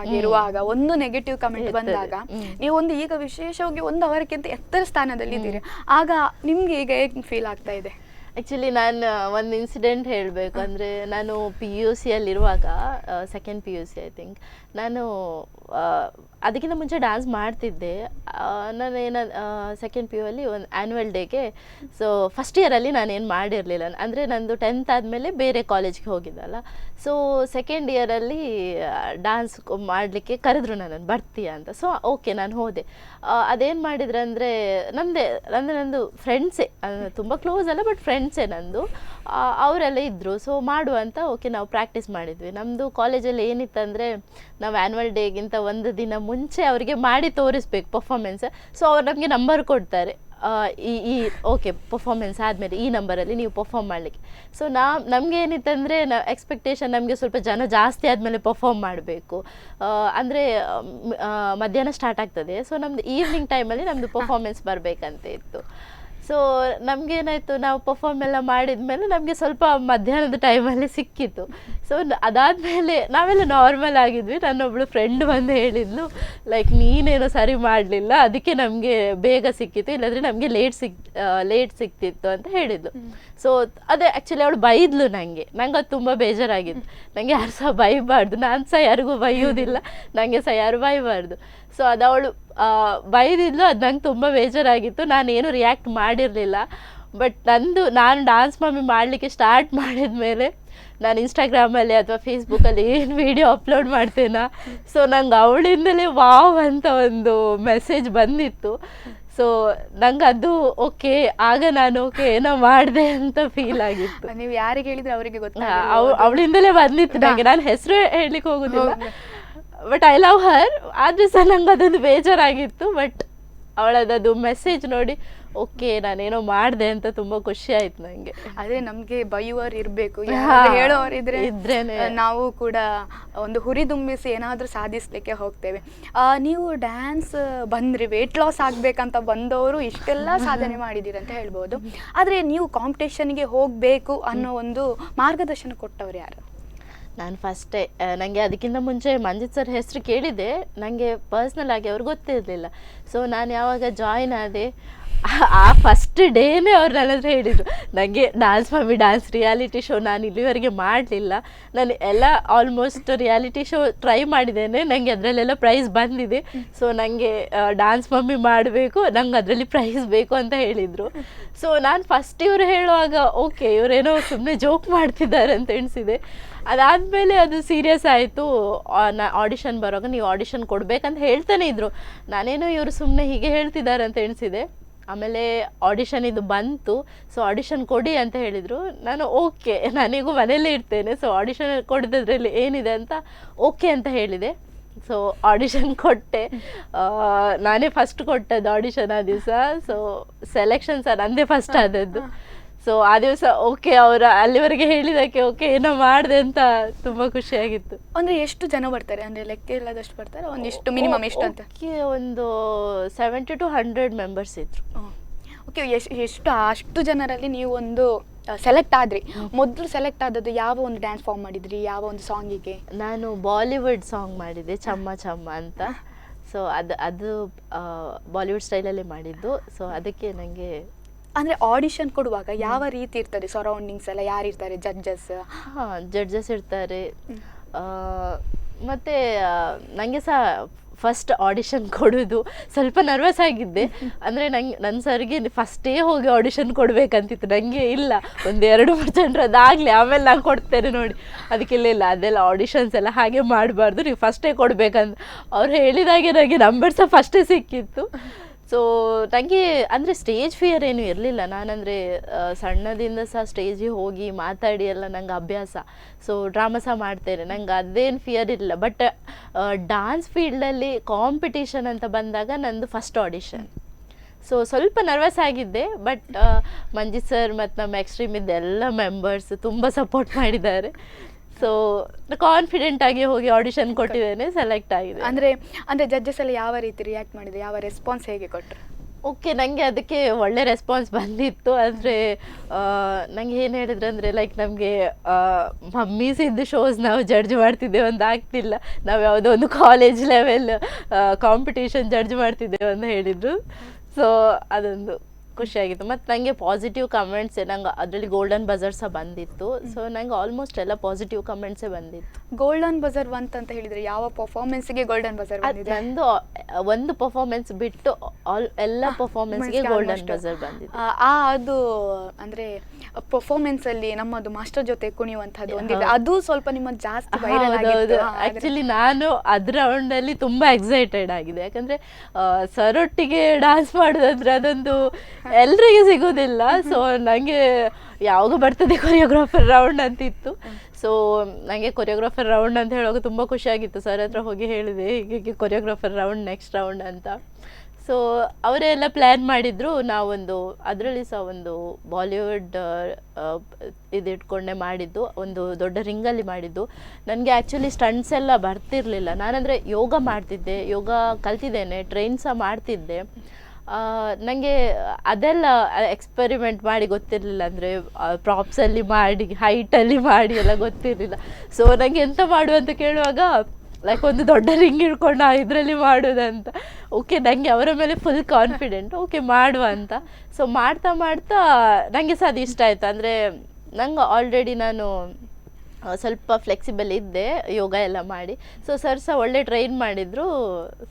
ಆಗಿರುವಾಗ ಒಂದು ನೆಗೆಟಿವ್ ಕಮೆಂಟ್ ಬಂದಾಗ ನೀವು ಒಂದು ಈಗ ವಿಶೇಷವಾಗಿ 1 ಅವರ್ಕ್ಕಿಂತ ಎತ್ತರ ಸ್ಥಾನದಲ್ಲಿ ಇದ್ದೀರಿ, ಆಗ ನಿಮ್ಗೆ ಈಗ ಹೇಗೆ ಫೀಲ್ ಆಗ್ತಾ ಇದೆ? ಆ್ಯಕ್ಚುಲಿ ನಾನು ಒಂದು ಇನ್ಸಿಡೆಂಟ್ ಹೇಳಬೇಕು. ಅಂದರೆ ನಾನು PUC ಅಲ್ಲಿರುವಾಗ, ಸೆಕೆಂಡ್ PUC ಐ ಥಿಂಕ್, ನಾನು ಅದಕ್ಕಿಂತ ಮುಂಚೆ ಡ್ಯಾನ್ಸ್ ಮಾಡ್ತಿದ್ದೆ. ನಾನು ಸೆಕೆಂಡ್ PU ಅಲ್ಲಿ ಒಂದು ಆ್ಯನ್ಯುವಲ್ ಡೇಗೆ, ಸೊ ಫಸ್ಟ್ ಇಯರಲ್ಲಿ ನಾನೇನು ಮಾಡಿರಲಿಲ್ಲ, ಅಂದರೆ ನಂದು 10th ಆದಮೇಲೆ ಬೇರೆ ಕಾಲೇಜ್ಗೆ ಹೋಗಿದ್ದಲ್ಲ. ಸೊ ಸೆಕೆಂಡ್ ಇಯರಲ್ಲಿ ಡ್ಯಾನ್ಸ್ ಮಾಡಲಿಕ್ಕೆ ಕರೆದ್ರು ನನ್ನನ್ನು, ಬರ್ತೀಯಾ ಅಂತ. ಸೊ ಓಕೆ, ನಾನು ಹೋದೆ. ಅದೇನು ಮಾಡಿದ್ರು ಅಂದರೆ ನಂದು ಫ್ರೆಂಡ್ಸೇ, ತುಂಬ ಕ್ಲೋಸ್ ಅಲ್ಲ ಬಟ್ ಫ್ರೆಂಡ್ಸೇ ನಂದು, ಅವರೆಲ್ಲ ಇದ್ದರು. ಸೊ ಮಾಡುವಂತ ಓಕೆ ನಾವು ಪ್ರಾಕ್ಟೀಸ್ ಮಾಡಿದ್ವಿ. ನಮ್ಮದು ಕಾಲೇಜಲ್ಲಿ ಏನಿತ್ತಂದರೆ, ನಾವು ಆ್ಯನ್ಯುವಲ್ ಡೇಗಿಂತ ಒಂದು ದಿನ ಮುಂಚೆ ಅವರಿಗೆ ಮಾಡಿ ತೋರಿಸ್ಬೇಕು ಪರ್ಫಾರ್ಮೆನ್ಸ್. ಸೊ ಅವ್ರು ನಮಗೆ ನಂಬರ್ ಕೊಡ್ತಾರೆ, ಈ ಓಕೆ ಪರ್ಫಾರ್ಮೆನ್ಸ್ ಆದಮೇಲೆ ಈ ನಂಬರಲ್ಲಿ ನೀವು ಪರ್ಫಾರ್ಮ್ ಮಾಡಲಿಕ್ಕೆ. ಸೊ ನಮಗೆ ಏನಿತ್ತಂದರೆ ಎಕ್ಸ್ಪೆಕ್ಟೇಷನ್, ನಮಗೆ ಸ್ವಲ್ಪ ಜನ ಜಾಸ್ತಿ ಆದಮೇಲೆ ಪರ್ಫಾರ್ಮ್ ಮಾಡಬೇಕು, ಅಂದರೆ ಮಧ್ಯಾಹ್ನ ಸ್ಟಾರ್ಟ್ ಆಗ್ತದೆ. ಸೊ ನಮ್ಮದು ಈವ್ನಿಂಗ್ ಟೈಮಲ್ಲಿ ನಮ್ಮದು ಪರ್ಫಾರ್ಮೆನ್ಸ್ ಬರಬೇಕಂತ ಇತ್ತು. ಸೊ ನಮಗೇನಾಯಿತು, ನಾವು ಪರ್ಫಾರ್ಮ್ ಎಲ್ಲ ಮಾಡಿದ್ಮೇಲೆ ನಮಗೆ ಸ್ವಲ್ಪ ಮಧ್ಯಾಹ್ನದ ಟೈಮಲ್ಲಿ ಸಿಕ್ಕಿತ್ತು. ಸೊ ಅದಾದಮೇಲೆ ನಾವೆಲ್ಲ ನಾರ್ಮಲ್ ಆಗಿದ್ವಿ. ನನ್ನೊಬ್ಳು ಫ್ರೆಂಡ್ ಬಂದು ಹೇಳಿದ್ಲು, ಲೈಕ್ ನೀನೇನೋ ಸರಿ ಮಾಡಲಿಲ್ಲ, ಅದಕ್ಕೆ ನಮಗೆ ಬೇಗ ಸಿಕ್ಕಿತ್ತು, ಇಲ್ಲಾಂದರೆ ನಮಗೆ ಲೇಟ್ ಸಿಕ್ತಿತ್ತು ಅಂತ ಹೇಳಿದ್ಲು. ಸೊ ಅದೇ ಆ್ಯಕ್ಚುಲಿ ಅವಳು ಬೈದ್ಲು ನಂಗೆ ಅದು ತುಂಬ ಬೇಜಾರಾಗಿತ್ತು. ನನಗೆ ಯಾರು ಸಹ ಬೈಬಾರ್ದು, ನಾನು ಸಹ ಯಾರಿಗೂ ಬೈಯೋದಿಲ್ಲ, ನನಗೆ ಸಹ ಯಾರು ಬೈಬಾರ್ದು. ಸೊ ಅದು ಅವಳು ಬೈದಿದ್ಲು, ಅದು ನಂಗೆ ತುಂಬ ಬೇಜಾರಾಗಿತ್ತು. ನಾನೇನು ರಿಯಾಕ್ಟ್ ಮಾಡಿರಲಿಲ್ಲ. ಬಟ್ ನಾನು ಡ್ಯಾನ್ಸ್ ಮಮ್ಮಿ ಮಾಡಲಿಕ್ಕೆ ಸ್ಟಾರ್ಟ್ ಮಾಡಿದ ಮೇಲೆ, ನಾನು ಇನ್ಸ್ಟಾಗ್ರಾಮಲ್ಲಿ ಅಥವಾ ಫೇಸ್ಬುಕ್ಕಲ್ಲಿ ಏನು ವೀಡಿಯೋ ಅಪ್ಲೋಡ್ ಮಾಡ್ತೇನಾ, ಸೊ ನಂಗೆ ಅವಳಿಂದಲೇ ವಾವ್ ಅಂತ ಒಂದು ಮೆಸೇಜ್ ಬಂದಿತ್ತು. ಸೊ ನಂಗೆ ಅದು ಓಕೆ, ಆಗ ನಾನು ಓಕೆ ಏನೋ ಮಾಡಿದೆ ಅಂತ ಫೀಲ್ ಆಗಿತ್ತು. ನೀವು ಯಾರಿಗೆ ಹೇಳಿದ್ರೆ ಅವರಿಗೆ ಗೊತ್ತಾ, ಅವಳಿಂದಲೇ ಬಂದಿತ್ತು ನನಗೆ. ನಾನು ಹೆಸರು ಹೇಳಲಿಕ್ಕೆ ಹೋಗೋದಿಲ್ಲ, ಬಟ್ ಐ ಲವ್ ಹರ್. ಆದರೂ ಸಹ ನಂಗೆ ಅದೊಂದು ಬೇಜಾರಾಗಿತ್ತು. ಬಟ್ ಅವಳದ್ದು ಮೆಸೇಜ್ ನೋಡಿ ಓಕೆ ನಾನೇನೋ ಮಾಡಿದೆ ಅಂತ ತುಂಬ ಖುಷಿ ಆಯ್ತು ನನಗೆ. ಅದೇ ನಮಗೆ ಬೈಯುವವರು ಇರಬೇಕು, ಹೇಳೋರಿದ್ರೆ ನಾವು ಕೂಡ ಒಂದು ಹುರಿದುಂಬಿಸಿ ಏನಾದರೂ ಸಾಧಿಸಲಿಕ್ಕೆ ಹೋಗ್ತೇವೆ. ನೀವು ಡ್ಯಾನ್ಸ್ ಬಂದ್ರಿ, ವೇಟ್ ಲಾಸ್ ಆಗಬೇಕಂತ ಬಂದವರು ಇಷ್ಟೆಲ್ಲ ಸಾಧನೆ ಮಾಡಿದ್ದೀರಿ ಅಂತ ಹೇಳ್ಬೋದು. ಆದರೆ ನೀವು ಕಾಂಪಿಟೇಷನ್ಗೆ ಹೋಗಬೇಕು ಅನ್ನೋ ಒಂದು ಮಾರ್ಗದರ್ಶನ ಕೊಟ್ಟವ್ರು ಯಾರು? ನಾನು ಫಸ್ಟೇ, ನನಗೆ ಅದಕ್ಕಿಂತ ಮುಂಚೆ ಮಂಜಿತ್ ಸರ್ ಹೆಸರು ಕೇಳಿದೆ, ನನಗೆ ಪರ್ಸ್ನಲ್ ಆಗಿ ಅವ್ರು ಗೊತ್ತಿರಲಿಲ್ಲ. ಸೊ ನಾನು ಯಾವಾಗ ಜಾಯಿನ್ ಆದೆ, ಆ ಫಸ್ಟ್ ಡೇನೇ ಅವ್ರು ನನ್ನ ಹತ್ರ ಹೇಳಿದರು, ನನಗೆ ಡ್ಯಾನ್ಸ್ ರಿಯಾಲಿಟಿ ಶೋ ನಾನು ಇಲ್ಲಿವರೆಗೆ ಮಾಡಲಿಲ್ಲ, ನಾನು ಎಲ್ಲ ಆಲ್ಮೋಸ್ಟ್ ರಿಯಾಲಿಟಿ ಶೋ ಟ್ರೈ ಮಾಡಿದ್ದೇನೆ, ನನಗೆ ಅದರಲ್ಲೆಲ್ಲ ಪ್ರೈಸ್ ಬಂದಿದೆ. ಸೊ ನನಗೆ ಡ್ಯಾನ್ಸ್ ಮಮ್ಮಿ ಮಾಡಬೇಕು, ನಂಗೆ ಅದರಲ್ಲಿ ಪ್ರೈಸ್ ಬೇಕು ಅಂತ ಹೇಳಿದರು. ಸೊ ನಾನು ಫಸ್ಟ್ ಇವರು ಹೇಳುವಾಗ ಓಕೆ ಇವರೇನೋ ಸುಮ್ಮನೆ ಜೋಕ್ ಮಾಡ್ತಿದ್ದಾರೆ ಅಂತ ಎಣಿಸಿದೆ. ಅದಾದಮೇಲೆ ಅದು ಸೀರಿಯಸ್ ಆಯಿತು. ಆಡಿಷನ್ ಬರುವಾಗ ನೀವು ಆಡಿಷನ್ ಕೊಡಬೇಕಂತ ಹೇಳ್ತಾನೆ ಇದ್ದರು, ನಾನೇನೋ ಇವರು ಸುಮ್ಮನೆ ಹೀಗೆ ಹೇಳ್ತಿದ್ದಾರೆ ಅಂತ ಎಣಿಸಿದೆ. ಆಮೇಲೆ ಆಡಿಷನ್ ಇದು ಬಂತು. ಸೊ ಆಡಿಷನ್ ಕೊಡಿ ಅಂತ ಹೇಳಿದರು. ನಾನು ಓಕೆ, ನಾನೀಗೂ ಮನೆಯಲ್ಲೇ ಇರ್ತೇನೆ, ಸೊ ಆಡಿಷನ್ ಕೊಡಿದ್ರಲ್ಲಿ ಏನಿದೆ ಅಂತ ಓಕೆ ಅಂತ ಹೇಳಿದೆ. ಸೊ ಆಡಿಷನ್ ಕೊಟ್ಟೆ, ನಾನೇ ಫಸ್ಟ್ ಕೊಟ್ಟದ್ದು ಆಡಿಷನ್ ಆ ದಿವಸ. ಸೊ ಸೆಲೆಕ್ಷನ್ ಸಹ ನನ್ನದೇ ಫಸ್ಟ್ ಆದದ್ದು. ಸೊ ಆ ದಿವಸ ಓಕೆ ಅವರು ಅಲ್ಲಿವರೆಗೆ ಹೇಳಿದಕ್ಕೆ ಓಕೆ ಏನೋ ಮಾಡಿದೆ ಅಂತ ತುಂಬ ಖುಷಿಯಾಗಿತ್ತು. ಅಂದರೆ ಎಷ್ಟು ಜನ ಬರ್ತಾರೆ, ಅಂದರೆ ಲೆಕ್ಕ ಇಲ್ಲದಷ್ಟು ಬರ್ತಾರೆ, ಒಂದಿಷ್ಟು ಮಿನಿಮಮ್ ಎಷ್ಟು ಅಂತ? ಒಂದು 70 to 100 ಮೆಂಬರ್ಸ್ ಇದ್ರು. ಓಕೆ, ಅಷ್ಟು ಜನರಲ್ಲಿ ನೀವು ಒಂದು ಸೆಲೆಕ್ಟ್ ಆದ್ರಿ. ಮೊದಲು ಸೆಲೆಕ್ಟ್ ಆದದ್ದು ಯಾವ ಒಂದು ಡ್ಯಾನ್ಸ್ ಫಾರ್ಮ್ ಮಾಡಿದ್ರಿ, ಯಾವ ಒಂದು ಸಾಂಗಿಗೆ? ನಾನು ಬಾಲಿವುಡ್ ಸಾಂಗ್ ಮಾಡಿದ್ದೆ, ಚಮ್ಮ ಚಮ್ಮ ಅಂತ. ಸೊ ಅದು ಬಾಲಿವುಡ್ ಸ್ಟೈಲಲ್ಲಿ ಮಾಡಿದ್ದು. ಸೊ ಅದಕ್ಕೆ ನನಗೆ, ಅಂದರೆ ಆಡಿಷನ್ ಕೊಡುವಾಗ ಯಾವ ರೀತಿ ಇರ್ತದೆ ಸರೌಂಡಿಂಗ್ಸ್ ಎಲ್ಲ, ಯಾರಿರ್ತಾರೆ ಜಡ್ಜಸ್? ಜಡ್ಜಸ್ ಇರ್ತಾರೆ. ಮತ್ತು ನನಗೆ ಸಹ ಫಸ್ಟ್ ಆಡಿಷನ್ ಕೊಡೋದು ಸ್ವಲ್ಪ ನರ್ವಸ್ ಆಗಿದ್ದೆ. ಅಂದರೆ ನನ್ನ ಸರ್ಗೆ ಫಸ್ಟೇ ಹೋಗಿ ಆಡಿಷನ್ ಕೊಡಬೇಕಂತಿತ್ತು. ನನಗೆ ಇಲ್ಲ, ಒಂದು 2-3 ಜನರದ್ದಾಗಲಿ ಆಮೇಲೆ ನಾನು ಕೊಡ್ತೇನೆ ನೋಡಿ, ಅದಕ್ಕಿಲ್ಲ ಅದೆಲ್ಲ ಆಡಿಷನ್ಸ್ ಎಲ್ಲ ಹಾಗೆ ಮಾಡಬಾರ್ದು, ನೀವು ಫಸ್ಟೇ ಕೊಡಬೇಕಂತ ಅವ್ರು ಹೇಳಿದಾಗೆ ನನಗೆ ನಂಬರ್ ಸಹ ಫಸ್ಟೇ ಸಿಕ್ಕಿತ್ತು. ಸೊ ನನಗೆ ಅಂದರೆ ಸ್ಟೇಜ್ ಫಿಯರ್ ಏನೂ ಇರಲಿಲ್ಲ. ನಾನಂದರೆ ಸಣ್ಣದಿಂದ ಸಹ ಸ್ಟೇಜಿಗೆ ಹೋಗಿ ಮಾತಾಡಿ ಎಲ್ಲ ನಂಗೆ ಅಭ್ಯಾಸ. ಸೊ ಡ್ರಾಮಾ ಸಹ ಮಾಡ್ತೇನೆ, ನಂಗೆ ಅದೇನು ಫಿಯರ್ ಇಲ್ಲ. ಬಟ್ ಡಾನ್ಸ್ ಫೀಲ್ಡಲ್ಲಿ ಕಾಂಪಿಟೇಷನ್ ಅಂತ ಬಂದಾಗ ನಂದು ಫಸ್ಟ್ ಆಡಿಷನ್. ಸೊ ಸ್ವಲ್ಪ ನರ್ವಸ್ ಆಗಿದ್ದೆ. ಬಟ್ ಮಂಜಿತ್ ಸರ್ ಮತ್ತು ನಮ್ಮ ಎಕ್ಸ್ಟ್ರೀಮ್ ಇದ್ದೆಲ್ಲ ಮೆಂಬರ್ಸ್ ತುಂಬ ಸಪೋರ್ಟ್ ಮಾಡಿದ್ದಾರೆ. ಸೊ ಕಾನ್ಫಿಡೆಂಟ್ ಆಗಿ ಹೋಗಿ ಆಡಿಷನ್ ಕೊಟ್ಟಿದ್ದೇನೆ, ಸೆಲೆಕ್ಟ್ ಆಗಿದೆ. ಅಂದರೆ ಜಡ್ಜಸ್ ಎಲ್ಲ ಯಾವ ರೀತಿ ರಿಯಾಕ್ಟ್ ಮಾಡಿದೆ, ಯಾವ ರೆಸ್ಪಾನ್ಸ್ ಹೇಗೆ ಕೊಟ್ಟರು? ಓಕೆ, ನನಗೆ ಅದಕ್ಕೆ ಒಳ್ಳೆ ರೆಸ್ಪಾನ್ಸ್ ಬಂದಿತ್ತು. ಅಂದರೆ ನಂಗೆ ಏನು ಹೇಳಿದ್ರು ಅಂದರೆ ಲೈಕ್ ನಮಗೆ ಮಮ್ಮೀಸಿದ್ದು ಶೋಸ್ ನಾವು ಜಡ್ಜ್ ಮಾಡ್ತಿದ್ದೇವೆ ಅಂತ ಆಗ್ತಿಲ್ಲ, ನಾವು ಯಾವುದೋ ಒಂದು ಕಾಲೇಜ್ ಲೆವೆಲ್ ಕಾಂಪಿಟೇಷನ್ ಜಡ್ಜ್ ಮಾಡ್ತಿದ್ದೇವೆ ಅಂತ ಹೇಳಿದರು. ಸೊ ಅದೊಂದು ಖುಷಿಯಾಗಿತ್ತು. ಮತ್ತು ನನಗೆ ಪಾಸಿಟಿವ್ ಕಮೆಂಟ್ಸೇ, ನಂಗೆ ಅದರಲ್ಲಿ ಗೋಲ್ಡನ್ ಬಜರ್ ಸಹ ಬಂದಿತ್ತು. ಸೊ ನಂಗೆ ಆಲ್ಮೋಸ್ಟ್ ಎಲ್ಲ ಪಾಸಿಟಿವ್ ಕಮೆಂಟ್ಸೇ ಬಂದಿತ್ತು. ಗೋಲ್ಡನ್ ಬಜರ್ ಅಂತ ಹೇಳಿದರೆ ಯಾವ ಪರ್ಫಾರ್ಮೆನ್ಸ್ಗೆ ಗೋಲ್ಡನ್ ಬಜರ್ ಬಂದಿದೆ? ನಂದು ಒಂದು ಪರ್ಫಾರ್ಮೆನ್ಸ್ ಬಿಟ್ಟು ಎಲ್ಲ ಪರ್ಫಾರ್ಮೆನ್ಸ್ಗೆ ಗೋಲ್ಡನ್ ಬಜರ್ ಬಂದಿದೆ. ಅದು ಅಂದರೆ ಪರ್ಫಾರ್ಮೆನ್ಸಲ್ಲಿ ನಮ್ಮದು ಮಾಸ್ಟರ್ ಜೊತೆ ಕುಣಿಯುವಂಥದ್ದು ಒಂದಿದೆ, ಅದು ಸ್ವಲ್ಪ ನಿಮ್ಮ ಜಾಸ್ತಿ ವೈರಲ್ ಆಗಿತ್ತು. ಆ್ಯಕ್ಚುಲಿ ನಾನು ಅದ್ರ ರೌಂಡಲ್ಲಿ ತುಂಬ ಎಕ್ಸೈಟೆಡ್ ಆಗಿದೆ. ಯಾಕಂದರೆ ಸರೊಟ್ಟಿಗೆ ಡಾನ್ಸ್ ಮಾಡೋದಂದ್ರೆ ಅದೊಂದು ಎಲ್ರಿಗೂ ಸಿಗೋದಿಲ್ಲ. ಸೊ ನನಗೆ ಯಾವಾಗ ಬರ್ತದೆ ಕೊರಿಯೋಗ್ರಾಫರ್ ರೌಂಡ್ ಅಂತಿತ್ತು. ಸೊ ನನಗೆ ಕೊರಿಯೋಗ್ರಾಫರ್ ರೌಂಡ್ ಅಂತ ಹೇಳುವಾಗ ತುಂಬ ಖುಷಿಯಾಗಿತ್ತು. ಸರ್ ಹತ್ರ ಹೋಗಿ ಹೇಳಿದೆ ಹೀಗೆ ಕೊರಿಯೋಗ್ರಾಫರ್ ರೌಂಡ್ ನೆಕ್ಸ್ಟ್ ರೌಂಡ್ ಅಂತ. ಸೊ ಅವರೆಲ್ಲ ಪ್ಲ್ಯಾನ್ ಮಾಡಿದರು. ನಾವೊಂದು ಅದರಲ್ಲಿ ಸಹ ಒಂದು ಬಾಲಿವುಡ್ ಇದಿಟ್ಕೊಂಡೆ ಮಾಡಿದ್ದು, ಒಂದು ದೊಡ್ಡ ರಿಂಗಲ್ಲಿ ಮಾಡಿದ್ದು. ನನಗೆ ಆ್ಯಕ್ಚುಲಿ ಸ್ಟಂಟ್ಸ್ ಎಲ್ಲ ಬರ್ತಿರಲಿಲ್ಲ. ನಾನಂದರೆ ಯೋಗ ಮಾಡ್ತಿದ್ದೆ, ಯೋಗ ಕಲ್ತಿದ್ದೇನೆ, ಟ್ರೈನ್ ಸಹ ಮಾಡ್ತಿದ್ದೆ. ನನಗೆ ಅದೆಲ್ಲ ಎಕ್ಸ್ಪೆರಿಮೆಂಟ್ ಮಾಡಿ ಗೊತ್ತಿರಲಿಲ್ಲ. ಅಂದರೆ ಪ್ರಾಪ್ಸಲ್ಲಿ ಮಾಡಿ, ಹೈಟಲ್ಲಿ ಮಾಡಿ ಎಲ್ಲ ಗೊತ್ತಿರಲಿಲ್ಲ. ಸೊ ನನಗೆ ಎಂತ ಮಾಡುವಂತ ಕೇಳುವಾಗ ಲೈಕ್ ಒಂದು ದೊಡ್ಡ ರಿಂಗ್ ಹಿಡ್ಕೊಂಡು ಇದರಲ್ಲಿ ಮಾಡೋದಂತ. ಓಕೆ, ನನಗೆ ಅವರ ಮೇಲೆ ಫುಲ್ ಕಾನ್ಫಿಡೆಂಟ್, ಓಕೆ ಮಾಡುವ ಅಂತ. ಸೊ ಮಾಡ್ತಾ ಮಾಡ್ತಾ ನನಗೆ ಸಹ ಅದು ಇಷ್ಟ ಆಯಿತು. ಅಂದರೆ ನಂಗೆ ಆಲ್ರೆಡಿ ನಾನು ಸ್ವಲ್ಪ ಫ್ಲೆಕ್ಸಿಬಲ್ ಇದ್ದೆ ಯೋಗ ಎಲ್ಲ ಮಾಡಿ. ಸೊ ಸರ್ ಸಹ ಒಳ್ಳೆ ಟ್ರೈನ್ ಮಾಡಿದರು.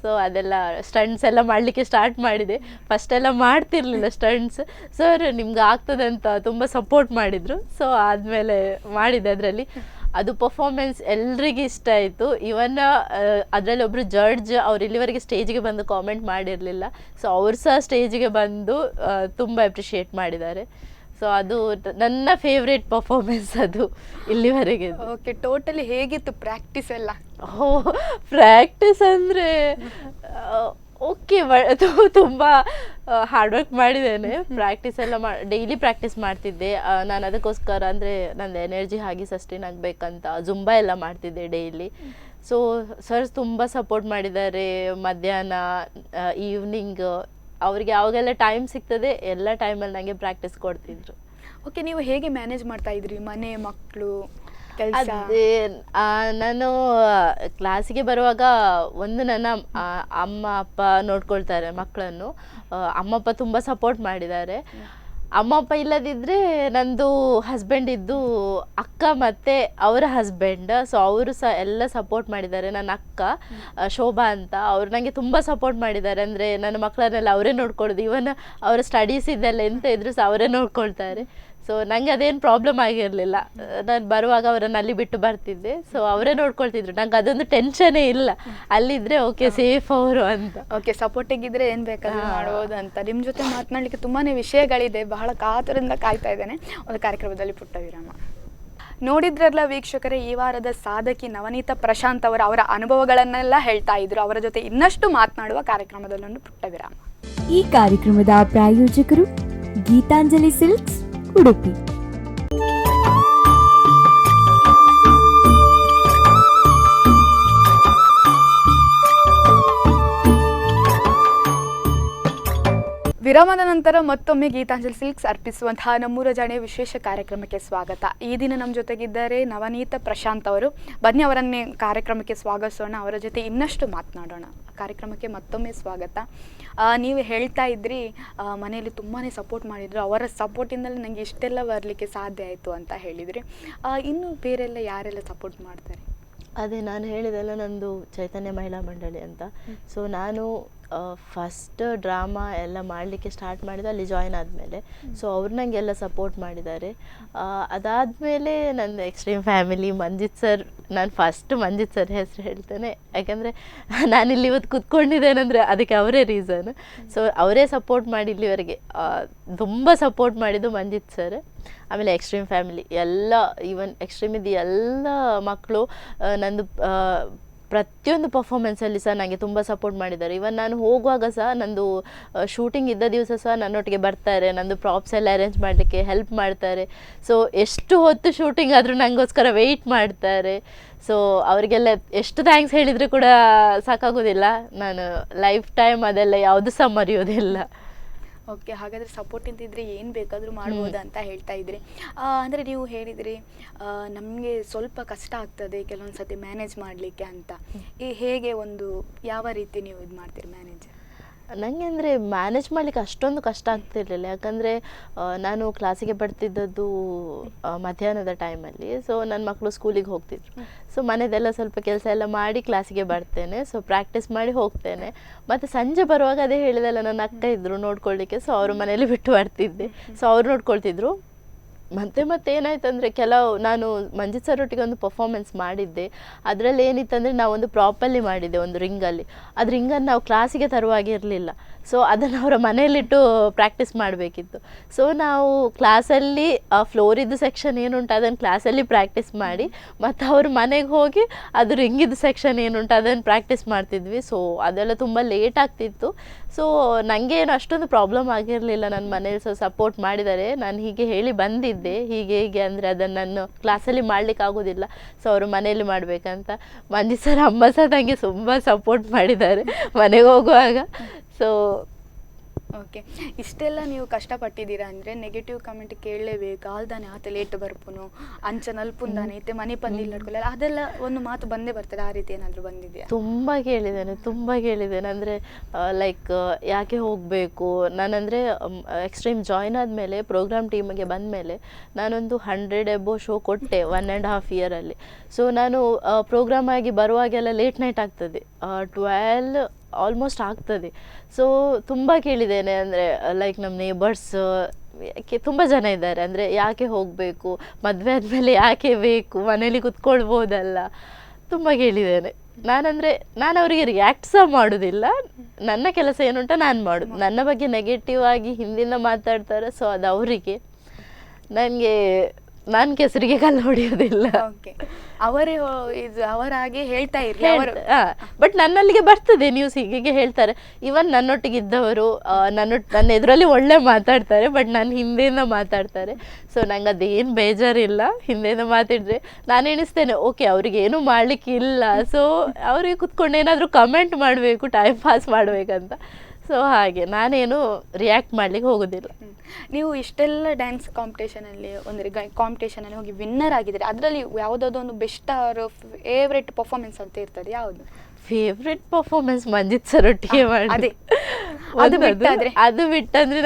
ಸೊ ಅದೆಲ್ಲ ಸ್ಟಂಟ್ಸ್ ಎಲ್ಲ ಮಾಡಲಿಕ್ಕೆ ಸ್ಟಾರ್ಟ್ ಮಾಡಿದೆ. ಫಸ್ಟೆಲ್ಲ ಮಾಡ್ತಿರ್ಲಿಲ್ಲ ಸ್ಟಂಟ್ಸ್. ಸರ್ ನಿಮ್ಗೆ ಆಗ್ತದಂತ ತುಂಬ ಸಪೋರ್ಟ್ ಮಾಡಿದರು. ಸೊ ಆದಮೇಲೆ ಮಾಡಿದೆ. ಅದರಲ್ಲಿ ಅದು ಪರ್ಫಾರ್ಮೆನ್ಸ್ ಎಲ್ರಿಗೂ ಇಷ್ಟ ಆಯಿತು. ಇವನ್ ಅದರಲ್ಲಿ ಒಬ್ಬರು ಜಡ್ಜ್, ಅವ್ರು ಇಲ್ಲಿವರೆಗೆ ಸ್ಟೇಜಿಗೆ ಬಂದು ಕಾಮೆಂಟ್ ಮಾಡಿರಲಿಲ್ಲ. ಸೊ ಅವ್ರು ಸಹ ಸ್ಟೇಜಿಗೆ ಬಂದು ತುಂಬ ಅಪ್ರಿಷಿಯೇಟ್ ಮಾಡಿದ್ದಾರೆ. ಸೊ ಅದು ನನ್ನ ಫೇವ್ರೇಟ್ ಪರ್ಫಾರ್ಮೆನ್ಸ್ ಅದು ಇಲ್ಲಿವರೆಗೆ. ಓಕೆ, ಟೋಟಲಿ ಹೇಗಿತ್ತು ಪ್ರಾಕ್ಟೀಸ್ ಎಲ್ಲ? ಪ್ರಾಕ್ಟೀಸ್ ಅಂದರೆ ಓಕೆ, ತುಂಬ ಹಾರ್ಡ್ ವರ್ಕ್ ಮಾಡಿದ್ದೇನೆ. ಪ್ರಾಕ್ಟೀಸ್ ಎಲ್ಲ ಡೈಲಿ ಪ್ರಾಕ್ಟೀಸ್ ಮಾಡ್ತಿದ್ದೆ ನಾನು. ಅದಕ್ಕೋಸ್ಕರ ಅಂದರೆ ನಂದು ಎನರ್ಜಿ ಹಾಗೆ ಸಸ್ಟೈನ್ ಆಗಬೇಕಂತ ಜುಂಬಾ ಎಲ್ಲ ಮಾಡ್ತಿದ್ದೆ ಡೈಲಿ. ಸೊ ಸರ್ಸ್ ತುಂಬ ಸಪೋರ್ಟ್ ಮಾಡಿದ್ದಾರೆ. ಮಧ್ಯಾಹ್ನ, ಈವ್ನಿಂಗ್ ಅವ್ರಿಗೆ ಯಾವಾಗೆಲ್ಲ ಟೈಮ್ ಸಿಗ್ತದೆ ಎಲ್ಲ ಟೈಮಲ್ಲಿ ನನಗೆ ಪ್ರಾಕ್ಟೀಸ್ ಕೊಡ್ತಿದ್ರು. ಓಕೆ, ನೀವು ಹೇಗೆ ಮ್ಯಾನೇಜ್ ಮಾಡ್ತಾ ಇದ್ರಿ ಮನೆ, ಮಕ್ಕಳು, ಕೆಲಸ? ಅದೇ ನಾನು ಕ್ಲಾಸಿಗೆ ಬರುವಾಗ ಒಂದು ನನ್ನ ಅಮ್ಮ ಅಪ್ಪ ನೋಡ್ಕೊಳ್ತಾರೆ ಮಕ್ಕಳನ್ನು. ಅಮ್ಮ ಅಪ್ಪ ತುಂಬ ಸಪೋರ್ಟ್ ಮಾಡಿದ್ದಾರೆ. ಅಮ್ಮ ಅಪ್ಪ ಇಲ್ಲದಿದ್ದರೆ ನಂದು ಹಸ್ಬೆಂಡ್ ಇದ್ದು ಅಕ್ಕ ಮತ್ತು ಅವರ ಹಸ್ಬೆಂಡ್. ಸೊ ಅವರು ಸಹ ಎಲ್ಲ ಸಪೋರ್ಟ್ ಮಾಡಿದ್ದಾರೆ. ನನ್ನ ಅಕ್ಕ ಶೋಭಾ ಅಂತ, ಅವರು ನನಗೆ ತುಂಬ ಸಪೋರ್ಟ್ ಮಾಡಿದ್ದಾರೆ. ಅಂದರೆ ನನ್ನ ಮಕ್ಕಳನ್ನೆಲ್ಲ ಅವರೇ ನೋಡ್ಕೊಳ್ಳೋದು. ಇವನ್ ಅವರ ಸ್ಟಡೀಸ್ ಇದೆಲ್ಲ ಎಂತ ಇದ್ರೂ ಸಹ ಅವರೇ ನೋಡ್ಕೊಳ್ತಾರೆ. ಸೊ ನನಗೆ ಅದೇನು ಪ್ರಾಬ್ಲಮ್ ಆಗಿರಲಿಲ್ಲ. ನಾನು ಬರುವಾಗ ಅವರನ್ನು ಅಲ್ಲಿ ಬಿಟ್ಟು ಬರ್ತಿದ್ದೆ. ಸೊ ಅವರೇ ನೋಡ್ಕೊಳ್ತಿದ್ರು. ನಂಗೆ ಅದೊಂದು ಟೆನ್ಷನೇ ಇಲ್ಲ, ಅಲ್ಲಿದ್ದರೆ ಓಕೆ ಸೇಫ್ ಅವರು ಅಂತ. ಓಕೆ, ಸಪೋರ್ಟಿಗಿದ್ರೆ ಏನು ಬೇಕಾದ್ರೂ ಮಾಡ್ಬೋದು ಅಂತ. ನಿಮ್ಮ ಜೊತೆ ಮಾತನಾಡಲಿಕ್ಕೆ ತುಂಬಾ ವಿಷಯಗಳಿದೆ, ಬಹಳ ಕಾತುರದಿಂದ ಕಾಯ್ತಾ ಇದ್ದೇನೆ. ಒಂದು ಕಾರ್ಯಕ್ರಮದಲ್ಲಿ ಪುಟ್ಟ ವಿರಾಮ. ನೋಡಿದ್ರಲ್ಲ ವೀಕ್ಷಕರೇ, ಈ ವಾರದ ಸಾಧಕಿ ನವನೀತ ಪ್ರಶಾಂತ್ ಅವರ ಅನುಭವಗಳನ್ನೆಲ್ಲ ಹೇಳ್ತಾ ಇದ್ರು. ಅವರ ಜೊತೆ ಇನ್ನಷ್ಟು ಮಾತನಾಡುವ ಕಾರ್ಯಕ್ರಮದಲ್ಲೊಂದು ಪುಟ್ಟ ವಿರಾಮ. ಈ ಕಾರ್ಯಕ್ರಮದ ಪ್ರಾಯೋಜಕರು ಗೀತಾಂಜಲಿ ಸಿಲ್ಕ್ಸ್, ಉಡುಪಿ. ವಿರಾಮದ ನಂತರ ಮತ್ತೊಮ್ಮೆ ಗೀತಾಂಜಲಿ ಸಿಲ್ಕ್ಸ್ ಅರ್ಪಿಸುವಂತಹ ನಮ್ಮೂರ ಜಾಣೆ ವಿಶೇಷ ಕಾರ್ಯಕ್ರಮಕ್ಕೆ ಸ್ವಾಗತ. ಈ ದಿನ ನಮ್ಮ ಜೊತೆಗಿದ್ದಾರೆ ನವನೀತ ಪ್ರಶಾಂತ್ ಅವರು. ಬನ್ನಿ ಅವರನ್ನೇ ಕಾರ್ಯಕ್ರಮಕ್ಕೆ ಸ್ವಾಗತಿಸೋಣ, ಅವರ ಜೊತೆ ಇನ್ನಷ್ಟು ಮಾತನಾಡೋಣ. ಕಾರ್ಯಕ್ರಮಕ್ಕೆ ಮತ್ತೊಮ್ಮೆ ಸ್ವಾಗತ. ನೀವು ಹೇಳ್ತಾ ಇದ್ರಿ ಮನೆಯಲ್ಲಿ ತುಂಬಾ ಸಪೋರ್ಟ್ ಮಾಡಿದ್ರು, ಅವರ ಸಪೋರ್ಟಿಂದಲೇ ನನಗೆ ಇಷ್ಟೆಲ್ಲ ಬರಲಿಕ್ಕೆ ಸಾಧ್ಯ ಆಯಿತು ಅಂತ ಹೇಳಿದ್ರಿ. ಇನ್ನು ಬೇರೆಲ್ಲ ಯಾರೆಲ್ಲ ಸಪೋರ್ಟ್ ಮಾಡ್ತಾರೆ? ಅದೇ ನಾನು ಹೇಳಿದೆಲ್ಲ ನಂದು ಚೈತನ್ಯ ಮಹಿಳಾ ಮಂಡಳಿ ಅಂತ. ಸೊ ನಾನು ಫಸ್ಟ್ ಡ್ರಾಮಾ ಎಲ್ಲ ಮಾಡಲಿಕ್ಕೆ ಸ್ಟಾರ್ಟ್ ಮಾಡಿದೆ ಅಲ್ಲಿ ಜಾಯ್ನ್ ಆದಮೇಲೆ. ಸೊ ಅವ್ರು ನನಗೆಲ್ಲ ಸಪೋರ್ಟ್ ಮಾಡಿದ್ದಾರೆ. ಅದಾದಮೇಲೆ ನನ್ನ ಎಕ್ಸ್ಟ್ರೀಮ್ ಫ್ಯಾಮಿಲಿ ಮಂಜಿತ್ ಸರ್, ನಾನು ಫಸ್ಟ್ ಮಂಜಿತ್ ಸರ್ ಹೆಸರು ಹೇಳ್ತೇನೆ, ಯಾಕಂದರೆ ನಾನಿಲ್ಲಿ ಇವತ್ತು ಕೂತ್ಕೊಂಡಿದ್ದೇನೆಂದರೆ ಅದಕ್ಕೆ ಅವರೇ ರೀಸನ್. ಸೊ ಅವರೇ ಸಪೋರ್ಟ್ ಮಾಡಿ ಇಲ್ಲಿವರೆಗೆ ತುಂಬ ಸಪೋರ್ಟ್ ಮಾಡಿದ್ದು ಮಂಜಿತ್ ಸರ್. ಆಮೇಲೆ ಎಕ್ಸ್ಟ್ರೀಮ್ ಫ್ಯಾಮಿಲಿ ಎಲ್ಲ, ಈವನ್ ಎಕ್ಸ್ಟ್ರೀಮ್ ಇದ್ದು ಎಲ್ಲ ಮಕ್ಕಳು ನಂದು ಪ್ರತಿಯೊಂದು ಪರ್ಫಾರ್ಮೆನ್ಸಲ್ಲಿ ಸಹ ನನಗೆ ತುಂಬ ಸಪೋರ್ಟ್ ಮಾಡಿದ್ದಾರೆ. ಇವನ್ ನಾನು ಹೋಗುವಾಗ ಸಹ ನಂದು ಶೂಟಿಂಗ್ ಇದ್ದ ದಿವಸ ಸಹ ನನ್ನೊಟ್ಟಿಗೆ ಬರ್ತಾರೆ, ನಂದು ಪ್ರಾಪ್ಸ್ ಎಲ್ಲ ಅರೇಂಜ್ ಮಾಡಲಿಕ್ಕೆ ಹೆಲ್ಪ್ ಮಾಡ್ತಾರೆ. ಸೊ ಎಷ್ಟು ಹೊತ್ತು ಶೂಟಿಂಗ್ ಆದರೂ ನನಗೋಸ್ಕರ ವೆಯ್ಟ್ ಮಾಡ್ತಾರೆ. ಸೊ ಅವರಿಗೆಲ್ಲ ಎಷ್ಟು ಥ್ಯಾಂಕ್ಸ್ ಹೇಳಿದರೂ ಕೂಡ ಸಾಕಾಗೋದಿಲ್ಲ. ನಾನು ಲೈಫ್ ಟೈಮ್ ಅದೆಲ್ಲ ಯಾವುದು ಸಹ ಮರೆಯೋದಿಲ್ಲ. ಓಕೆ, ಹಾಗಾದರೆ ಸಪೋರ್ಟ್ ಇದ್ದಿದ್ರೆ ಏನು ಬೇಕಾದರೂ ಮಾಡ್ಬೋದು ಅಂತ ಹೇಳ್ತಾ ಇದ್ರಿ. ಅಂದರೆ ನೀವು ಹೇಳಿದ್ರಿ ನಮಗೆ ಸ್ವಲ್ಪ ಕಷ್ಟ ಆಗ್ತದೆ ಕೆಲವೊಂದು ಸತಿ ಮ್ಯಾನೇಜ್ ಮಾಡಲಿಕ್ಕೆ ಅಂತ. ಹೇಗೆ ಒಂದು ಯಾವ ರೀತಿ ನೀವು ಇದು ಮಾಡ್ತೀರಿ ಮ್ಯಾನೇಜ್? ನನಗೆ ಅಂದರೆ ಮ್ಯಾನೇಜ್ ಮಾಡಲಿಕ್ಕೆ ಅಷ್ಟೊಂದು ಕಷ್ಟ ಆಗ್ತಿರಲಿಲ್ಲ, ಯಾಕಂದರೆ ನಾನು ಕ್ಲಾಸಿಗೆ ಬರ್ತಿದ್ದದ್ದು ಮಧ್ಯಾಹ್ನದ ಟೈಮಲ್ಲಿ. ಸೊ ನನ್ನ ಮಕ್ಕಳು ಸ್ಕೂಲಿಗೆ ಹೋಗ್ತಿದ್ರು. ಸೊ ಮನೆದೆಲ್ಲ ಸ್ವಲ್ಪ ಕೆಲಸ ಎಲ್ಲ ಮಾಡಿ ಕ್ಲಾಸಿಗೆ ಬರ್ತೇನೆ. ಸೊ ಪ್ರಾಕ್ಟೀಸ್ ಮಾಡಿ ಹೋಗ್ತೇನೆ. ಮತ್ತು ಸಂಜೆ ಬರುವಾಗ ಅದೇ ಹೇಳಿದೆಲ್ಲ, ನನ್ನ ಅಕ್ಕ ಇದ್ದರು ನೋಡ್ಕೊಳ್ಳಿಕ್ಕೆ. ಸೊ ಅವರು ಮನೇಲಿ ಬಿಟ್ಟು ಬರ್ತಿದ್ದೆ. ಸೊ ಅವ್ರು ನೋಡ್ಕೊಳ್ತಿದ್ರು. ಮತ್ತೆ ಏನಾಯ್ತು ಅಂದರೆ, ನಾನು ಮಂಜಿತ್ ಸರ್ ಒಟ್ಟಿಗೆ ಒಂದು ಪರ್ಫಾರ್ಮೆನ್ಸ್ ಮಾಡಿದ್ದೆ. ಅದರಲ್ಲಿ ಏನಿತ್ತಂದರೆ, ನಾವೊಂದು ಪ್ರಾಪಲ್ಲಿ ಮಾಡಿದ್ದೆ, ಒಂದು ರಿಂಗಲ್ಲಿ. ಅದು ರಿಂಗನ್ನು ನಾವು ಕ್ಲಾಸಿಗೆ ತರುವಾಗೆ ಇರಲಿಲ್ಲ. ಸೊ ಅದನ್ನು ಅವರ ಮನೆಯಲ್ಲಿಟ್ಟು ಪ್ರಾಕ್ಟೀಸ್ ಮಾಡಬೇಕಿತ್ತು. ಸೊ ನಾವು ಕ್ಲಾಸಲ್ಲಿ ಫ್ಲೋರಿದ್ದು ಸೆಕ್ಷನ್ ಏನುಂಟು ಅದನ್ನು ಕ್ಲಾಸಲ್ಲಿ ಪ್ರಾಕ್ಟೀಸ್ ಮಾಡಿ, ಮತ್ತು ಅವ್ರ ಮನೆಗೆ ಹೋಗಿ ಅದು ರಿಂಗಿದ್ದು ಸೆಕ್ಷನ್ ಏನುಂಟು ಅದನ್ನು ಪ್ರಾಕ್ಟೀಸ್ ಮಾಡ್ತಿದ್ವಿ. ಸೊ ಅದೆಲ್ಲ ತುಂಬ ಲೇಟ್ ಆಗ್ತಿತ್ತು. ಸೊ ನನಗೆ ಏನು ಅಷ್ಟೊಂದು ಪ್ರಾಬ್ಲಮ್ ಆಗಿರಲಿಲ್ಲ. ನನ್ನ ಮನೇಲಿ ಸಪೋರ್ಟ್ ಮಾಡಿದ್ದಾರೆ. ನಾನು ಹೀಗೆ ಹೇಳಿ ಬಂದಿದ್ದೆ, ಹೀಗೆ ಅಂದರೆ ಅದನ್ನು ನಾನು ಕ್ಲಾಸಲ್ಲಿ ಮಾಡಲಿಕ್ಕೆ ಆಗೋದಿಲ್ಲ, ಸೊ ಅವರು ಮನೆಯಲ್ಲಿ ಮಾಡಬೇಕಂತ. ಮಂಜಿತ್ ಸರ್ ಅಮ್ಮ ಸಹ ನನಗೆ ತುಂಬ ಸಪೋರ್ಟ್ ಮಾಡಿದ್ದಾರೆ ಮನೆಗೆ ಹೋಗುವಾಗ. ಸೊ ಓಕೆ, ಇಷ್ಟೆಲ್ಲ ನೀವು ಕಷ್ಟಪಟ್ಟಿದ್ದೀರಾ ಅಂದರೆ ನೆಗೆಟಿವ್ ಕಮೆಂಟ್ ಕೇಳಲೇಬೇಕು. ಆಲ್ದಾನೆ ಆತ ಲೇಟ್ ಬರ್ಪುನು, ಅಂಚ ನಲ್ಪುಂದಾನೆ ಇತ್ತೆ ಮನೆ ಪಂದಿಲ್ಲ ನಡ್ಕೊಳ್ಳಲ್ಲ, ಅದೆಲ್ಲ ಒಂದು ಮಾತು ಬಂದೇ ಬರ್ತದೆ. ಆ ರೀತಿ ಏನಾದರೂ ಬಂದಿದೆಯಾ? ತುಂಬ ಕೇಳಿದ್ದೇನೆ. ಅಂದರೆ ಲೈಕ್ ಯಾಕೆ ಹೋಗಬೇಕು, ನಾನಂದರೆ ಎಕ್ಸ್ಟ್ರೀಮ್ ಜಾಯ್ನ್ ಆದಮೇಲೆ ಪ್ರೋಗ್ರಾಮ್ ಟೀಮಿಗೆ ಬಂದಮೇಲೆ ನಾನೊಂದು 100 ಎಬೋ ಶೋ ಕೊಟ್ಟೆ 1.5 ಇಯರಲ್ಲಿ. ಸೊ ನಾನು ಪ್ರೋಗ್ರಾಮ್ ಆಗಿ ಬರುವಾಗೆಲ್ಲ ಲೇಟ್ ನೈಟ್ ಆಗ್ತದೆ, 12 ಆಲ್ಮೋಸ್ಟ್ ಆಗ್ತದೆ. ಸೊ ತುಂಬ ಕೇಳಿದ್ದೇನೆ. ಅಂದರೆ ಲೈಕ್ ನಮ್ಮ ನೇಬರ್ಸ್ ತುಂಬ ಜನ ಇದ್ದಾರೆ, ಅಂದರೆ ಯಾಕೆ ಹೋಗಬೇಕು, ಮದುವೆ ಆದಮೇಲೆ ಯಾಕೆ ಬೇಕು, ಮನೇಲಿ ಕುತ್ಕೊಳ್ಬೋದಲ್ಲ, ತುಂಬ ಕೇಳಿದ್ದೇನೆ. ನಾನು ಅವರಿಗೆ ರಿಯಾಕ್ಟ್ ಸಹ ಮಾಡೋದಿಲ್ಲ. ನನ್ನ ಕೆಲಸ ಏನುಂಟ ನಾನು ಮಾಡೋದು. ನನ್ನ ಬಗ್ಗೆ ನೆಗೆಟಿವ್ ಆಗಿ ಹಿಂದಿನ ಮಾತಾಡ್ತಾರೆ, ಸೊ ಅದು ಅವರಿಗೆ. ನಾನು ಕೆಸರಿಗೆ ಕಲ್ಲು ಹೊಡೆಯೋದಿಲ್ಲ. ಅವರೇ ಅವರಾಗೆ ಹೇಳ್ತಾ ಇರಲಿ. ಬಟ್ ನನ್ನಲ್ಲಿಗೆ ಬರ್ತದೆ ನ್ಯೂಸ್, ಹೀಗೆ ಹೇಳ್ತಾರೆ. ಇವನ್ ನನ್ನೊಟ್ಟಿಗಿದ್ದವರು ನನ್ನ ಎದುರಲ್ಲಿ ಒಳ್ಳೆ ಮಾತಾಡ್ತಾರೆ, ಬಟ್ ನನ್ನ ಹಿಂದೆಯಿಂದ ಮಾತಾಡ್ತಾರೆ. ಸೊ ನಂಗೆ ಅದೇನು ಬೇಜಾರಿಲ್ಲ. ಹಿಂದೆಯಿಂದ ಮಾತಾಡಿದ್ರೆ ನಾನು ಎಣಿಸ್ತೇನೆ, ಓಕೆ ಅವ್ರಿಗೆ ಏನೂ ಮಾಡ್ಲಿಕ್ಕೆ ಇಲ್ಲ, ಸೊ ಅವ್ರಿಗೆ ಕುತ್ಕೊಂಡು ಏನಾದರೂ ಕಮೆಂಟ್ ಮಾಡಬೇಕು, ಟೈಮ್ ಪಾಸ್ ಮಾಡಬೇಕಂತ. ಸೊ ಹಾಗೆ ನಾನೇನು ರಿಯಾಕ್ಟ್ ಮಾಡ್ಲಿಕ್ಕೆ ಹೋಗೋದಿಲ್ಲ. ನೀವು ಇಷ್ಟೆಲ್ಲ ಡ್ಯಾನ್ಸ್ ಕಾಂಪಿಟೇಷನಲ್ಲಿ ಕಾಂಪಿಟೇಷನಲ್ಲಿ ಹೋಗಿ ವಿನ್ನರ್ ಆಗಿದ್ದೀರಿ. ಅದರಲ್ಲಿ ಯಾವುದಾದ್ರು ಒಂದು ಬೆಸ್ಟ್ ಆರ್ ಫೇವ್ರೆಟ್ ಪರ್ಫಾರ್ಮೆನ್ಸ್ ಅಂತ ಇರ್ತದೆ, ಯಾವುದು ಫೇವ್ರೆಟ್ ಪರ್ಫಾರ್ಮೆನ್ಸ್? ಮಂಜಿತ್ ಸರ್ ಒಟ್ಟಿಗೆ ಮಾಡಿ. ಅದು ಬಿಟ್ಟಂದ್ರೆ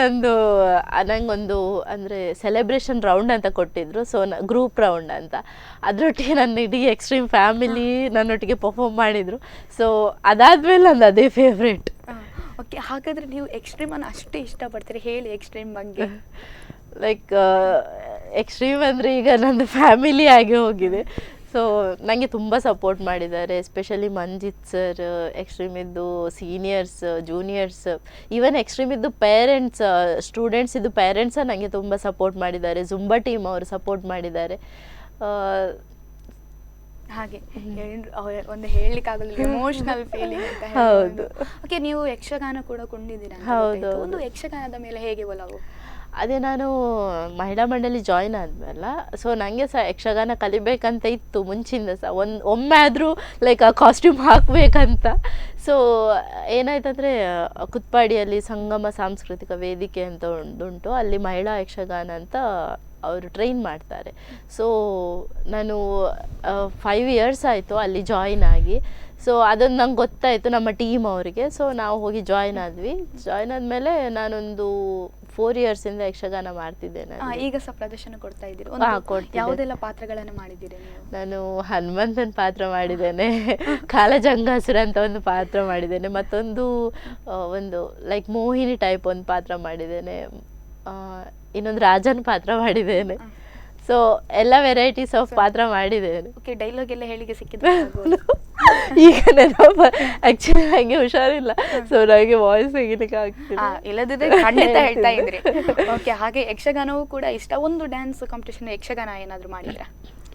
ನಂಗೊಂದು ಅಂದರೆ ಸೆಲೆಬ್ರೇಷನ್ ರೌಂಡ್ ಅಂತ ಕೊಟ್ಟಿದ್ರು. ಸೊ ಗ್ರೂಪ್ ರೌಂಡ್ ಅಂತ, ಅದರೊಟ್ಟಿಗೆ ನನ್ನ ಇಡೀ ಎಕ್ಸ್ಟ್ರೀಮ್ ಫ್ಯಾಮಿಲಿ ನನ್ನೊಟ್ಟಿಗೆ ಪರ್ಫಾರ್ಮ್ ಮಾಡಿದರು. ಸೊ ಅದಾದಮೇಲೆ ನಂದು ಅದೇ ಫೇವ್ರೆಟ್. ಓಕೆ, ಹಾಗಾದರೆ ನೀವು ಎಕ್ಸ್ಟ್ರೀಮನ್ನು ಅಷ್ಟೇ ಇಷ್ಟಪಡ್ತೀರಿ, ಹೇಳಿ ಎಕ್ಸ್ಟ್ರೀಮ್ ಬಗ್ಗೆ. ಲೈಕ್ ಎಕ್ಸ್ಟ್ರೀಮ್ ಅಂದರೆ ಈಗ ನಂದು ಫ್ಯಾಮಿಲಿ ಆಗಿ ಹೋಗಿದೆ. ಸೊ ನನಗೆ ತುಂಬ ಸಪೋರ್ಟ್ ಮಾಡಿದ್ದಾರೆ, ಎಸ್ಪೆಷಲಿ ಮಂಜಿತ್ ಸರ್, ಎಕ್ಸ್ಟ್ರೀಮ್ ಇದ್ದು ಸೀನಿಯರ್ಸ್, ಜೂನಿಯರ್ಸ್, ಈವನ್ ಎಕ್ಸ್ಟ್ರೀಮ್ ಇದ್ದು ಪೇರೆಂಟ್ಸ್, ಸ್ಟೂಡೆಂಟ್ಸ್ ಇದ್ದು ಪೇರೆಂಟ್ಸ ನನಗೆ ತುಂಬ ಸಪೋರ್ಟ್ ಮಾಡಿದ್ದಾರೆ. ಜುಂಬಾ ಟೀಮ್ ಅವರು ಸಪೋರ್ಟ್ ಮಾಡಿದ್ದಾರೆ. ಹಾಗೆ ಒಂದು ಹೇಳಲಿಕ್ಕಾಗಲ್ಲ, ಎಮೋಷನಲ್ ಫೀಲಿಂಗ್ ಅಂತ. ಹೌದು. ಓಕೆ, ನೀವು ಯಕ್ಷಗಾನ ಕೂಡ ಕೊಂಡಿದ್ದೀರಾ? ಹೌದು. ಒಂದು ಯಕ್ಷಗಾನದ ಮೇಲೆ ಹೇಗೆ ಒಲವು? ಅದೇ ನಾನು ಮಹಿಳಾ ಮಂಡಳಿ ಜಾಯ್ನ್ ಆದ್ಮೇಲೆ, ಸೊ ನನಗೆ ಸಹ ಯಕ್ಷಗಾನ ಕಲಿಬೇಕಂತ ಇತ್ತು ಮುಂಚಿಂದ ಸಹ. ಒಮ್ಮೆ ಆದರೂ ಲೈಕ್ ಆ ಕಾಸ್ಟ್ಯೂಮ್ ಹಾಕಬೇಕಂತ. ಸೊ ಏನಾಯ್ತಂದರೆ, ಕುತ್ಪಾಡಿಯಲ್ಲಿ ಸಂಗಮ ಸಾಂಸ್ಕೃತಿಕ ವೇದಿಕೆ ಅಂತ ಒಂದುಂಟು, ಅಲ್ಲಿ ಮಹಿಳಾ ಯಕ್ಷಗಾನ ಅಂತ ಅವರು ಟ್ರೈನ್ ಮಾಡ್ತಾರೆ. ಸೊ ನಾನು 5 ಇಯರ್ಸ್ ಆಯಿತು ಅಲ್ಲಿ ಜಾಯ್ನ್ ಆಗಿ. ಸೊ ಅದೊಂದು ನಂಗೆ ಗೊತ್ತಾಯಿತು ನಮ್ಮ ಟೀಮ್ ಅವರಿಗೆ. ಸೊ ನಾವು ಹೋಗಿ ಜಾಯ್ನ್ ಆದ್ವಿ. ಜಾಯ್ನ್ ಆದಮೇಲೆ ನಾನೊಂದು 4 ಇಯರ್ಸಿಂದ ಯಕ್ಷಗಾನ ಮಾಡ್ತಿದ್ದೇನೆ. ಈಗ ಸಹ ಪ್ರದರ್ಶನ ಕೊಡ್ತಾ ಇದ್ದೀರಿ. ಕೊಡ್ತಿದ್ದೆ. ಯಾವುದೆಲ್ಲ ಪಾತ್ರಗಳನ್ನು ಮಾಡಿದ್ದೀರಿ ನೀವು? ನಾನು ಹನುಮಂತನ ಪಾತ್ರ ಮಾಡಿದ್ದೇನೆ, ಕಾಲಜಂಗಾಸುರ ಅಂತ ಒಂದು ಪಾತ್ರ ಮಾಡಿದ್ದೇನೆ, ಮತ್ತೊಂದು ಒಂದು ಲೈಕ್ ಮೋಹಿನಿ ಟೈಪ್ ಒಂದು ಪಾತ್ರ ಮಾಡಿದ್ದೇನೆ, ಇನ್ನೊಂದು ರಾಜನ ಪಾತ್ರ ಮಾಡಿದ್ದೇನೆ. ಸೊ ಎಲ್ಲ ವೆರೈಟೀಸ್ ಆಫ್ ಪಾತ್ರ ಮಾಡಿದ್ದೇನೆ. ಓಕೆ, ಡೈಲಾಗ್ ಎಲ್ಲ ಹೇಳಿಕೆ ಸಿಕ್ಕಿದೆ ಈಗ ನೆನಪ ಆಕ್ಚುಲಿ ನನಗೆ ಹುಷಾರಿಲ್ಲ, ಸೊ ನನಗೆ ವಾಯ್ಸ್ ತೆಗಿಲಿಕ್ಕೆ ಆಗ್ತಿಲ್ಲ, ಇಲ್ಲದಿದ್ರೆ ಖಂಡಿತ ಹೇಳ್ತಾ ಇದ್ರಿ. ಓಕೆ, ಹಾಗೆ ಯಕ್ಷಗಾನವೂ ಕೂಡ ಇಷ್ಟ. ಒಂದು ಡ್ಯಾನ್ಸ್ ಕಾಂಪಿಟೇಷನ್ ಯಕ್ಷಗಾನ ಏನಾದರೂ ಮಾಡಿದ್ರಾ?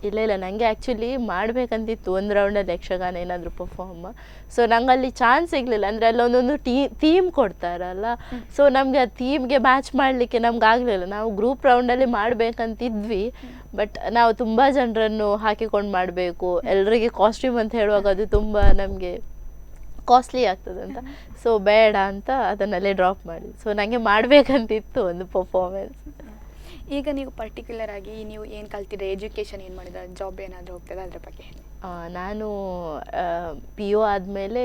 ಇಲ್ಲ, ನನಗೆ ಆ್ಯಕ್ಚುಲಿ ಮಾಡಬೇಕಂತಿತ್ತು ಒಂದು ರೌಂಡಲ್ಲಿ ಯಕ್ಷಗಾನ ಏನಾದರೂ ಪರ್ಫಾರ್ಮ್. ಸೊ ನಂಗೆ ಅಲ್ಲಿ ಚಾನ್ಸ್ ಸಿಗಲಿಲ್ಲ, ಅಂದರೆ ಅಲ್ಲೊಂದೊಂದು ಥೀಮ್ ಕೊಡ್ತಾರಲ್ಲ, ಸೊ ನಮಗೆ ಆ ಥೀಮ್ಗೆ ಮ್ಯಾಚ್ ಮಾಡಲಿಕ್ಕೆ ನಮ್ಗೆ ಆಗಲಿಲ್ಲ. ನಾವು ಗ್ರೂಪ್ ರೌಂಡಲ್ಲಿ ಮಾಡಬೇಕಂತಿದ್ವಿ, ಬಟ್ ನಾವು ತುಂಬ ಜನರನ್ನು ಹಾಕಿಕೊಂಡು ಮಾಡಬೇಕು, ಎಲ್ಲರಿಗೆ ಕಾಸ್ಟ್ಯೂಮ್ ಅಂತ ಹೇಳುವಾಗ ಅದು ತುಂಬ ನಮಗೆ ಕಾಸ್ಟ್ಲಿ ಆಗ್ತದಂತ, ಸೊ ಬೇಡ ಅಂತ ಅದನ್ನಲ್ಲೇ ಡ್ರಾಪ್ ಮಾಡಿದ್ವಿ. ಸೊ ನನಗೆ ಮಾಡಬೇಕಂತಿತ್ತು ಒಂದು ಪರ್ಫಾರ್ಮೆನ್ಸ್. ಈಗ ನೀವು ಪರ್ಟಿಕ್ಯುಲರ್ ಆಗಿ ನೀವು ಏನು ಕಲ್ತಿದ್ರೆ, ಎಜುಕೇಷನ್ ಏನು ಮಾಡಿದ್ರೆ, ಜಾಬ್ ಏನಾದರೂ ಹೋಗ್ತದೆ ಅದ್ರ ಬಗ್ಗೆ ಹೇಳಿ. ನಾನು PU ಆದಮೇಲೆ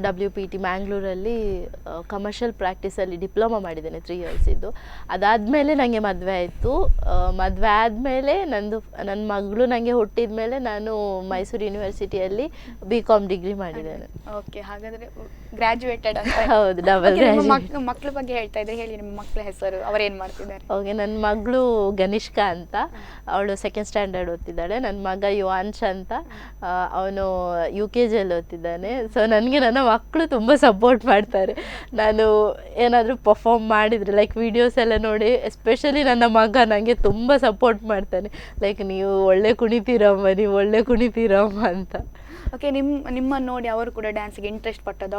WPT ಮ್ಯಾಂಗ್ಳೂರಲ್ಲಿ ಕಮರ್ಷಿಯಲ್ ಪ್ರಾಕ್ಟೀಸಲ್ಲಿ ಡಿಪ್ಲೊಮಾ ಮಾಡಿದ್ದೇನೆ 3 ಇಯರ್ಸ್ ಇದ್ದು. ಅದಾದಮೇಲೆ ನನಗೆ ಮದುವೆ ಆಯಿತು. ಮದುವೆ ಆದಮೇಲೆ ನನ್ನ ಮಗಳು ನನಗೆ ಹುಟ್ಟಿದ ಮೇಲೆ ನಾನು ಮೈಸೂರು ಯೂನಿವರ್ಸಿಟಿಯಲ್ಲಿ BCom ಡಿಗ್ರಿ ಮಾಡಿದ್ದೇನೆ. ಓಕೆ, ಹಾಗಾದರೆ ಗ್ರ್ಯಾಜುಯೇಟೆಡ್ ಅಂತ. ಹೌದು, ಡಬಲ್ ಗ್ರ್ಯಾಜುಯೇಟ್. ಮಕ್ಕಳ ಬಗ್ಗೆ ಹೇಳ್ತಾ ಇದ್ದೆ, ಹೇಳಿ ನಿಮ್ಮ ಮಕ್ಕಳ ಹೆಸರು, ಅವರೇನು ಮಾಡ್ತಿದ್ದಾರೆ? ಓಕೆ, ನನ್ನ ಮಗಳು ಗನಿಷ್ಕಾ ಅಂತ, ಅವಳು 2nd ಸ್ಟ್ಯಾಂಡರ್ಡ್ ಓದ್ತಿದ್ದಾಳೆ. ನನ್ನ ಮಗ ಯುವಾನ್ಶ್ ಅಂತ, ಅವನು UKGಯಲ್ಲಿ ಓದ್ತಿದ್ದಾನೆ. ಸೊ ನನಗೆ ನನ್ನ ಮಕ್ಕಳು ತುಂಬ ಸಪೋರ್ಟ್ ಮಾಡ್ತಾರೆ. ನಾನು ಏನಾದರೂ ಪರ್ಫಾರ್ಮ್ ಮಾಡಿದರೆ ಲೈಕ್ ವೀಡಿಯೋಸ್ ಎಲ್ಲ ನೋಡಿ, ಎಸ್ಪೆಷಲಿ ನನ್ನ ಮಗ ನನಗೆ ತುಂಬ ಸಪೋರ್ಟ್ ಮಾಡ್ತಾನೆ, ಲೈಕ್ ನೀವು ಒಳ್ಳೆ ಕುಣಿತೀರಮ್ಮ, ನೀವು ಒಳ್ಳೆ ಕುಣಿತೀರಮ್ಮ ಅಂತ. ಓಕೆ, ನಿಮ್ಮನ್ನು ನೋಡಿ ಅವರು ಕೂಡ ಡ್ಯಾನ್ಸ್ಗೆ ಇಂಟ್ರೆಸ್ಟ್ ಪಟ್ಟದ್ದು,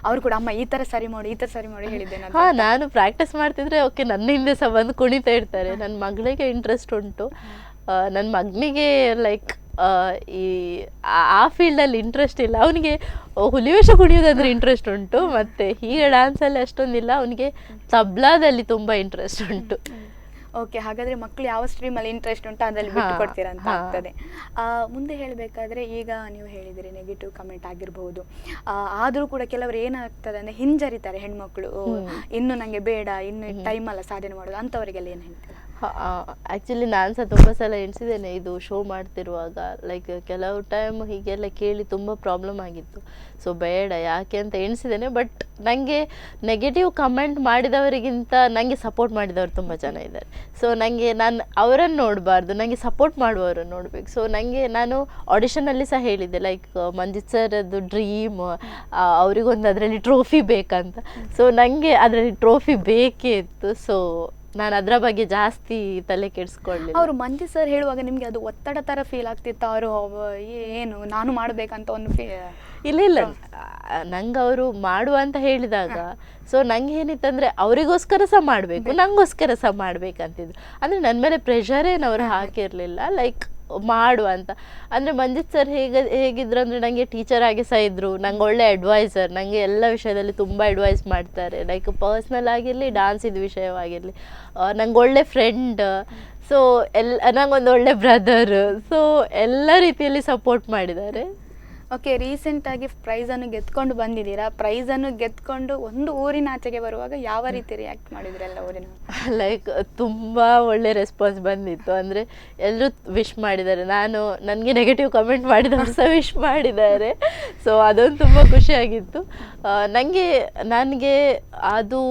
ಅವರು ಕೂಡ ಅಮ್ಮ ಈ ಥರ ಸರಿ ಮಾಡಿ ಈ ಥರ ಸರಿ ಮಾಡಿ ಹೇಳಿದ್ದೇನೆ. ನಾನು ಪ್ರಾಕ್ಟೀಸ್ ಮಾಡ್ತಿದ್ರೆ ಓಕೆ, ನನ್ನ ಹಿಂದೆ ಸಹ ಬಂದು ಕುಣಿತಾ ಇರ್ತಾರೆ. ನನ್ನ ಮಗಳಿಗೆ ಇಂಟ್ರೆಸ್ಟ್ ಉಂಟು, ನನ್ನ ಮಗನಿಗೆ ಲೈಕ್ ಈ ಆ ಫೀಲ್ಡಲ್ಲಿ ಇಂಟ್ರೆಸ್ಟ್ ಇಲ್ಲ, ಅವನಿಗೆ ಹುಲಿವೇಷ ಕುಣಿಯೋದಂದ್ರೆ ಇಂಟ್ರೆಸ್ಟ್ ಉಂಟು, ಮತ್ತು ಹೀಗೆ ಡ್ಯಾನ್ಸಲ್ಲಿ ಅಷ್ಟೊಂದಿಲ್ಲ, ಅವನಿಗೆ ತಬ್ಲಾದಲ್ಲಿ ತುಂಬ ಇಂಟ್ರೆಸ್ಟ್ ಉಂಟು. ಓಕೆ, ಹಾಗಾದರೆ ಮಕ್ಕಳು ಯಾವ ಸ್ಟ್ರೀಮಲ್ಲಿ ಇಂಟ್ರೆಸ್ಟ್ ಉಂಟು ಅದರಲ್ಲಿ ಬಿಟ್ಟು ಕೊಡ್ತೀರಾ ಅಂತ ಆಗ್ತದೆ. ಮುಂದೆ ಹೇಳಬೇಕಾದ್ರೆ, ಈಗ ನೀವು ಹೇಳಿದಿರಿ ನೆಗೆಟಿವ್ ಕಮೆಂಟ್ ಆಗಿರ್ಬೋದು, ಆದರೂ ಕೂಡ ಕೆಲವರು ಏನಾಗ್ತದೆ ಅಂದರೆ ಹಿಂಜರಿತಾರೆ ಹೆಣ್ಮಕ್ಳು, ಇನ್ನು ನನಗೆ ಬೇಡ, ಇನ್ನು ಟೈಮ್ ಅಲ್ಲ ಸಾಧನೆ ಮಾಡೋದು, ಅಂಥವರಿಗೆಲ್ಲ ಏನು ಹೇಳ್ತಾರೆ? ಆ್ಯಕ್ಚುಲಿ ನಾನು ಸಹ ತುಂಬ ಸಲ ಎಣಿಸಿದ್ದೇನೆ ಇದು ಶೋ ಮಾಡ್ತಿರುವಾಗ, ಲೈಕ್ ಕೆಲವು ಟೈಮ್ ಹೀಗೆಲ್ಲ ಕೇಳಿ ತುಂಬ ಪ್ರಾಬ್ಲಮ್ ಆಗಿತ್ತು. ಸೊ ಬೇಡ ಯಾಕೆ ಅಂತ ಎಣಿಸಿದ್ದೇನೆ. ಬಟ್ ನನಗೆ ನೆಗೆಟಿವ್ ಕಮೆಂಟ್ ಮಾಡಿದವರಿಗಿಂತ ನನಗೆ ಸಪೋರ್ಟ್ ಮಾಡಿದವರು ತುಂಬ ಜನ ಇದ್ದಾರೆ. ಸೊ ನಾನು ಅವರನ್ನು ನೋಡಬಾರ್ದು, ನನಗೆ ಸಪೋರ್ಟ್ ಮಾಡುವವರನ್ನು ನೋಡಬೇಕು. ಸೊ ನಾನು ಆಡಿಷನಲ್ಲಿ ಸಹ ಹೇಳಿದ್ದೆ, ಲೈಕ್ ಮಂಜಿತ್ ಸರ್ ಅದು ಡ್ರೀಮ್, ಅವರಿಗೊಂದು ಅದರಲ್ಲಿ ಟ್ರೋಫಿ ಬೇಕಂತ. ಸೊ ನನಗೆ ಅದರಲ್ಲಿ ಟ್ರೋಫಿ ಬೇಕೇ ಇತ್ತು. ಸೊ ನಾನು ಅದರ ಬಗ್ಗೆ ಜಾಸ್ತಿ ತಲೆ ಕೆಡಿಸ್ಕೊಳ್ಳಿಲ್ಲ. ಅವರು ಮಂಜು ಸರ್ ಹೇಳುವಾಗ ನಿಮಗೆ ಅದು ಒತ್ತಡ ಥರ ಫೀಲ್ ಆಗ್ತಿತ್ತು? ಅವರು ಏನು ನಾನು ಮಾಡಬೇಕಂತ ಒಂದು ಇಲ್ಲ, ನಂಗೆ ಅವರು ಮಾಡುವ ಅಂತ ಹೇಳಿದಾಗ, ಸೊ ನಂಗೆ ಏನಿತ್ತಂದರೆ ಅವರಿಗೋಸ್ಕರ ಸಹ ಮಾಡಬೇಕು, ನಂಗೋಸ್ಕರ ಸಹ ಮಾಡಬೇಕಂತಿದ್ರು. ಅಂದರೆ ನನ್ನ ಮೇಲೆ ಪ್ರೆಷರೇನು ಅವರು ಹಾಕಿರಲಿಲ್ಲ, ಲೈಕ್ ಮಾಡುವ ಅಂತ. ಅಂದರೆ ಮಂಜಿತ್ ಸರ್ ಹೇಗಿದ್ರು ಅಂದರೆ ನನಗೆ ಟೀಚರ್ ಆಗಿ ಸಹ ಇದ್ದರು, ನಂಗೆ ಒಳ್ಳೆ ಅಡ್ವೈಸರ್, ನನಗೆ ಎಲ್ಲ ವಿಷಯದಲ್ಲಿ ತುಂಬ ಅಡ್ವೈಸ್ ಮಾಡ್ತಾರೆ, ಲೈಕ್ ಪರ್ಸ್ನಲ್ ಆಗಿರಲಿ, ಡ್ಯಾನ್ಸಿದ ವಿಷಯವಾಗಿರಲಿ. ನಂಗೆ ಒಳ್ಳೆ ಫ್ರೆಂಡ್, ಸೊ ನಂಗೊಂದು ಒಳ್ಳೆ ಬ್ರದರ್, ಸೊ ಎಲ್ಲ ರೀತಿಯಲ್ಲಿ ಸಪೋರ್ಟ್ ಮಾಡಿದ್ದಾರೆ. ಓಕೆ, ರೀಸೆಂಟಾಗಿ ಪ್ರೈಸನ್ನು ಗೆದ್ಕೊಂಡು ಬಂದಿದ್ದೀರಾ. ಪ್ರೈಸನ್ನು ಗೆದ್ಕೊಂಡು ಒಂದು ಊರಿನಾಚೆಗೆ ಬರುವಾಗ ಯಾವ ರೀತಿ ರಿಯಾಕ್ಟ್ ಮಾಡಿದ್ರೆಲ್ಲ ಊರಿನ? ಲೈಕ್ ತುಂಬ ಒಳ್ಳೆ ರೆಸ್ಪಾನ್ಸ್ ಬಂದಿತ್ತು. ಅಂದರೆ ಎಲ್ಲರೂ ವಿಶ್ ಮಾಡಿದ್ದಾರೆ, ನನಗೆ ನೆಗೆಟಿವ್ ಕಮೆಂಟ್ ಮಾಡಿದವರು ಸಹ ವಿಶ್ ಮಾಡಿದ್ದಾರೆ. ಸೊ ಅದೊಂದು ತುಂಬ ಖುಷಿಯಾಗಿತ್ತು ನನಗೆ. ಅದು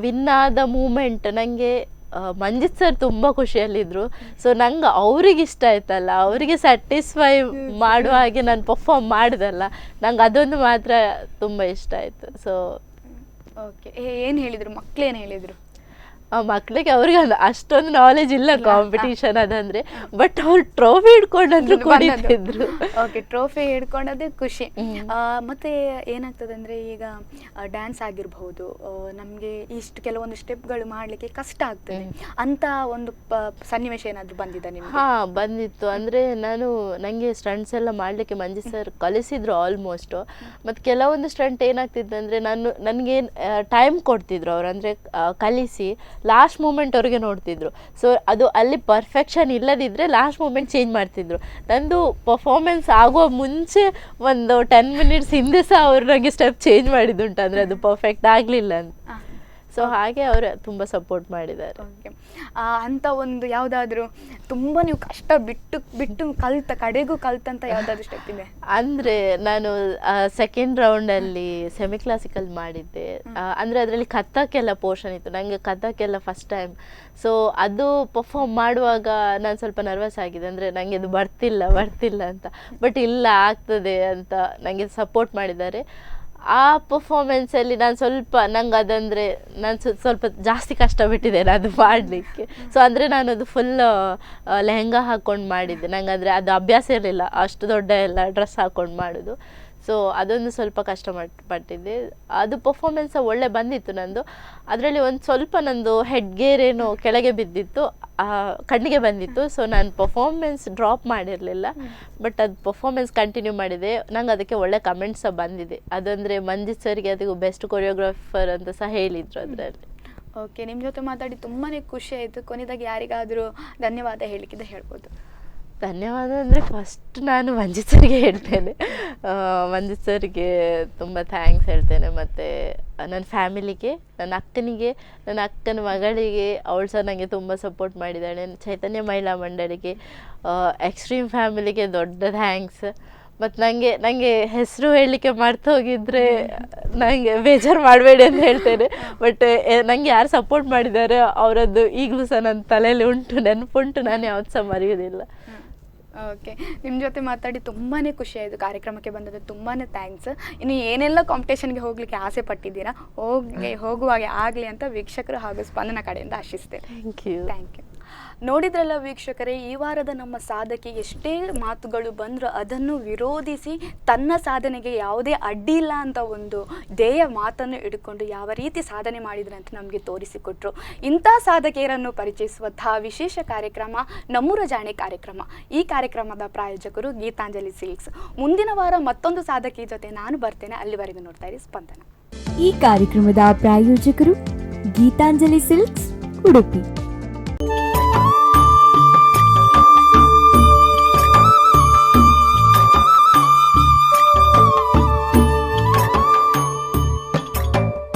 ವಿನ್ ಆದ ಮೂಮೆಂಟ್ ನನಗೆ ಮಂಜಿತ್ ಸರ್ ತುಂಬ ಖುಷಿಯಲ್ಲಿದ್ದರು. ಸೊ ನಂಗೆ ಅವ್ರಿಗೆ ಇಷ್ಟ ಆಯ್ತಲ್ಲ, ಅವರಿಗೆ ಸ್ಯಾಟಿಸ್ಫೈ ಮಾಡುವ ಹಾಗೆ ನಾನು ಪರ್ಫಾರ್ಮ್ ಮಾಡಿದಲ್ಲ, ನಂಗೆ ಅದೊಂದು ಮಾತ್ರ ತುಂಬ ಇಷ್ಟ ಆಯಿತು. ಸೊ ಓಕೆ, ಏನು ಹೇಳಿದರು ಮಕ್ಕಳೇನು ಹೇಳಿದರು? ಮಕ್ಕಳಿಗೆ ಅವ್ರಿಗೆ ಅಷ್ಟೊಂದು ನಾಲೆಜ್ ಇಲ್ಲ ಕಾಂಪಿಟೇಷನ್ ಅದಂದ್ರೆ, ಬಟ್ ಅವ್ರು ಟ್ರೋಫಿ ಹಿಡ್ಕೊಂಡಂದ್ರು ಕುಡಿತಿದ್ರು. ಓಕೆ, ಟ್ರೋಫಿ ಹಿಡ್ಕೊಂಡದೇ ಖುಷಿ. ಮತ್ತೆ ಏನಾಗ್ತದೆ ಅಂದರೆ, ಈಗ ಡ್ಯಾನ್ಸ್ ಆಗಿರಬಹುದು, ನಮಗೆ ಕೆಲವೊಂದು ಸ್ಟೆಪ್ಗಳು ಮಾಡಲಿಕ್ಕೆ ಕಷ್ಟ ಆಗ್ತದೆ ಅಂತ ಒಂದು ಸನ್ನಿವೇಶ ಏನಾದರೂ ಬಂದಿದೆ ನಿಮಗೆ? ಬಂದಿತ್ತು. ಅಂದರೆ ನನಗೆ ಸ್ಟಂಟ್ಸ್ ಎಲ್ಲ ಮಾಡಲಿಕ್ಕೆ ಮಂಜು ಸರ್ ಕಲಿಸಿದ್ರು ಆಲ್ಮೋಸ್ಟ್. ಮತ್ತು ಕೆಲವೊಂದು ಸ್ಟಂಟ್ ಏನಾಗ್ತಿತ್ತು ಅಂದರೆ, ನನಗೆ ಟೈಮ್ ಕೊಡ್ತಿದ್ರು ಅವರು, ಅಂದರೆ ಕಲಿಸಿ ಲಾಸ್ಟ್ ಮೂಮೆಂಟ್ ಅವ್ರಿಗೆ ನೋಡ್ತಿದ್ರು. ಸೊ ಅದು ಅಲ್ಲಿ ಪರ್ಫೆಕ್ಷನ್ ಇಲ್ಲದಿದ್ದರೆ ಲಾಸ್ಟ್ ಮೂಮೆಂಟ್ ಚೇಂಜ್ ಮಾಡ್ತಿದ್ರು. ನಂದು ಪರ್ಫಾರ್ಮೆನ್ಸ್ ಆಗುವ ಮುಂಚೆ ಒಂದು 10 ಮಿನಿಟ್ಸ್ ಹಿಂದೆ ಸಹ ಅವರು ನನಗೆ ಸ್ಟೆಪ್ ಚೇಂಜ್ ಮಾಡಿದ್ದುಂಟು, ಅಂದರೆ ಅದು ಪರ್ಫೆಕ್ಟ್ ಆಗಲಿಲ್ಲ ಅಂತ. ಸೊ ಹಾಗೆ ಅವರು ತುಂಬ ಸಪೋರ್ಟ್ ಮಾಡಿದ್ದಾರೆ. ಓಕೆ, ಅಂತ ಒಂದು ಯಾವುದಾದ್ರೂ ತುಂಬ ನೀವು ಕಷ್ಟ ಬಿಟ್ಟು ಬಿಟ್ಟು ಕಡೆಗೂ ಕಲ್ತಂತ ಯಾವುದಾದ್ರೂ ಸ್ಟೆಪ್ ಇದೆ? ಅಂದರೆ ನಾನು ಸೆಕೆಂಡ್ ರೌಂಡಲ್ಲಿ ಸೆಮಿ ಕ್ಲಾಸಿಕಲ್ ಮಾಡಿದ್ದೆ. ಅಂದರೆ ಅದರಲ್ಲಿ ಕಥಕ್ಕೆಲ್ಲ ಪೋರ್ಷನ್ ಇತ್ತು, ನನಗೆ ಕಥಕ್ಕೆಲ್ಲ ಫಸ್ಟ್ ಟೈಮ್. ಸೊ ಅದು ಪರ್ಫಾರ್ಮ್ ಮಾಡುವಾಗ ನಾನು ಸ್ವಲ್ಪ ನರ್ವಸ್ ಆಗಿದೆ, ಅಂದರೆ ನನಗೆ ಅದು ಬರ್ತಿಲ್ಲ ಅಂತ. ಬಟ್ ಇಲ್ಲ, ಆಗ್ತದೆ ಅಂತ ನನಗೆ ಸಪೋರ್ಟ್ ಮಾಡಿದ್ದಾರೆ. ಆ ಪರ್ಫಾರ್ಮೆನ್ಸಲ್ಲಿ ನಂಗೆ ಅದಂದರೆ ನಾನು ಸ್ವಲ್ಪ ಜಾಸ್ತಿ ಕಷ್ಟಪಟ್ಟಿದ್ದೇನೆ ಅದು ಮಾಡಲಿಕ್ಕೆ. ಸೊ ಅಂದರೆ ನಾನು ಅದು ಫುಲ್ ಲೆಹಂಗಾ ಹಾಕ್ಕೊಂಡು ಮಾಡಿದ್ದೆ. ನಂಗೆ ಅಂದರೆ ಅದು ಅಭ್ಯಾಸ ಇರಲಿಲ್ಲ, ಅಷ್ಟು ದೊಡ್ಡ ಎಲ್ಲ ಡ್ರೆಸ್ ಹಾಕ್ಕೊಂಡು ಮಾಡೋದು. ಸೊ ಅದೊಂದು ಸ್ವಲ್ಪ ಕಷ್ಟಪಟ್ಟಿದ್ದೆ. ಅದು ಪರ್ಫಾರ್ಮೆನ್ಸ್ ಒಳ್ಳೆ ಬಂದಿತ್ತು ನಂದು. ಅದರಲ್ಲಿ ಒಂದು ಸ್ವಲ್ಪ ನಂದು ಹೆಡ್ ಗೇರ್ ಏನೋ ಕೆಳಗೆ ಬಿದ್ದಿತ್ತು, ಕಣ್ಣಿಗೆ ಬಂದಿತ್ತು. ಸೊ ನಾನು ಪರ್ಫಾರ್ಮೆನ್ಸ್ ಡ್ರಾಪ್ ಮಾಡಿರಲಿಲ್ಲ, ಬಟ್ ಅದು ಪರ್ಫಾರ್ಮೆನ್ಸ್ ಕಂಟಿನ್ಯೂ ಮಾಡಿದೆ. ನಂಗೆ ಅದಕ್ಕೆ ಒಳ್ಳೆ ಕಮೆಂಟ್ಸ್ ಸಹ ಬಂದಿದೆ. ಅದಂದರೆ ಮಂಜಿತ್ ಸರ್ಗೆ ಅದಕ್ಕೆ ಬೆಸ್ಟ್ ಕೊರಿಯೋಗ್ರಾಫರ್ ಅಂತ ಸಹ ಹೇಳಿದರು ಅದರಲ್ಲಿ. ಓಕೆ, ನಿಮ್ಮ ಜೊತೆ ಮಾತಾಡಿ ತುಂಬಾ ಖುಷಿ ಆಯಿತು. ಕೊನೆಯದಾಗಿ ಯಾರಿಗಾದರೂ ಧನ್ಯವಾದ ಹೇಳಿಕ್ಕಿದೆ ಹೇಳ್ಬೋದು? ಧನ್ಯವಾದ ಅಂದರೆ ಫಸ್ಟ್ ನಾನು ಮಂಜಿತ್ ಸರ್ಗೆ ಹೇಳ್ತೇನೆ. ಮಂಜಿತ್ ಸರ್ಗೆ ತುಂಬ ಥ್ಯಾಂಕ್ಸ್ ಹೇಳ್ತೇನೆ. ಮತ್ತು ನನ್ನ ಫ್ಯಾಮಿಲಿಗೆ, ನನ್ನ ಅಕ್ಕನಿಗೆ, ನನ್ನ ಅಕ್ಕನ ಮಗಳಿಗೆ, ಅವಳು ಸಹ ನನಗೆ ತುಂಬ ಸಪೋರ್ಟ್ ಮಾಡಿದ್ದಾಳೆ. ಚೈತನ್ಯ ಮಹಿಳಾ ಮಂಡಳಿಗೆ, ಎಕ್ಸ್ಟ್ರೀಮ್ ಫ್ಯಾಮಿಲಿಗೆ ದೊಡ್ಡ ಥ್ಯಾಂಕ್ಸ್. ಮತ್ತು ನನಗೆ ಹೆಸರು ಹೇಳಲಿಕ್ಕೆ ಮರ್ತು ಹೋಗಿದ್ರೆ ನನಗೆ ಬೇಜಾರು ಮಾಡಬೇಡಿ ಅಂತ ಹೇಳ್ತೇನೆ. ಬಟ್ ನನಗೆ ಯಾರು ಸಪೋರ್ಟ್ ಮಾಡಿದ್ದಾರೆ ಅವರದ್ದು ಈಗಲೂ ಸಹ ನನ್ನ ತಲೆಯಲ್ಲಿ ನೆನಪುಂಟು, ನಾನು ಯಾವತ್ತೂ ಸಹ ಮರೆಯೋದಿಲ್ಲ. ಓಕೆ, ನಿಮ್ಮ ಜೊತೆ ಮಾತಾಡಿ ತುಂಬಾ ಖುಷಿ ಆಯಿತು. ಕಾರ್ಯಕ್ರಮಕ್ಕೆ ಬಂದದ್ದು ತುಂಬಾ ಥ್ಯಾಂಕ್ಸ್. ಇನ್ನು ಏನೆಲ್ಲ ಕಾಂಪಿಟೇಷನ್ಗೆ ಹೋಗಲಿಕ್ಕೆ ಆಸೆ ಪಟ್ಟಿದ್ದೀರಾ, ಹೋಗುವಾಗೆ ಆಗಲಿ ಅಂತ ವೀಕ್ಷಕರು ಹಾಗೂ ಸ್ಪಂದನ ಕಡೆಯಿಂದ ಆಶಿಸ್ತೇನೆ. Thank you. ನೋಡಿದ್ರಲ್ಲ ವೀಕ್ಷಕರೇ, ಈ ವಾರದ ನಮ್ಮ ಸಾಧಕಿ ಎಷ್ಟೇ ಮಾತುಗಳು ಬಂದರೂ ಅದನ್ನು ವಿರೋಧಿಸಿ ತನ್ನ ಸಾಧನೆಗೆ ಯಾವುದೇ ಅಡ್ಡಿ ಇಲ್ಲ ಅಂತ ಒಂದು ಧ್ಯೇಯ ಮಾತನ್ನು ಹಿಡ್ಕೊಂಡು ಯಾವ ರೀತಿ ಸಾಧನೆ ಮಾಡಿದ್ರೆ ಅಂತ ನಮಗೆ ತೋರಿಸಿಕೊಟ್ರು. ಇಂಥ ಸಾಧಕಿಯರನ್ನು ಪರಿಚಯಿಸುವಂತಹ ವಿಶೇಷ ಕಾರ್ಯಕ್ರಮ ನಮ್ಮೂರ ಜಾಣೆ ಕಾರ್ಯಕ್ರಮ. ಈ ಕಾರ್ಯಕ್ರಮದ ಪ್ರಾಯೋಜಕರು ಗೀತಾಂಜಲಿ ಸಿಲ್ಕ್ಸ್. ಮುಂದಿನ ವಾರ ಮತ್ತೊಂದು ಸಾಧಕಿ ಜೊತೆ ನಾನು ಬರ್ತೇನೆ. ಅಲ್ಲಿವರೆಗೂ ನೋಡ್ತಾ ಇರಿ ಸ್ಪಂದನ. ಈ ಕಾರ್ಯಕ್ರಮದ ಪ್ರಾಯೋಜಕರು ಗೀತಾಂಜಲಿ ಸಿಲ್ಕ್ಸ್, ಉಡುಪಿ.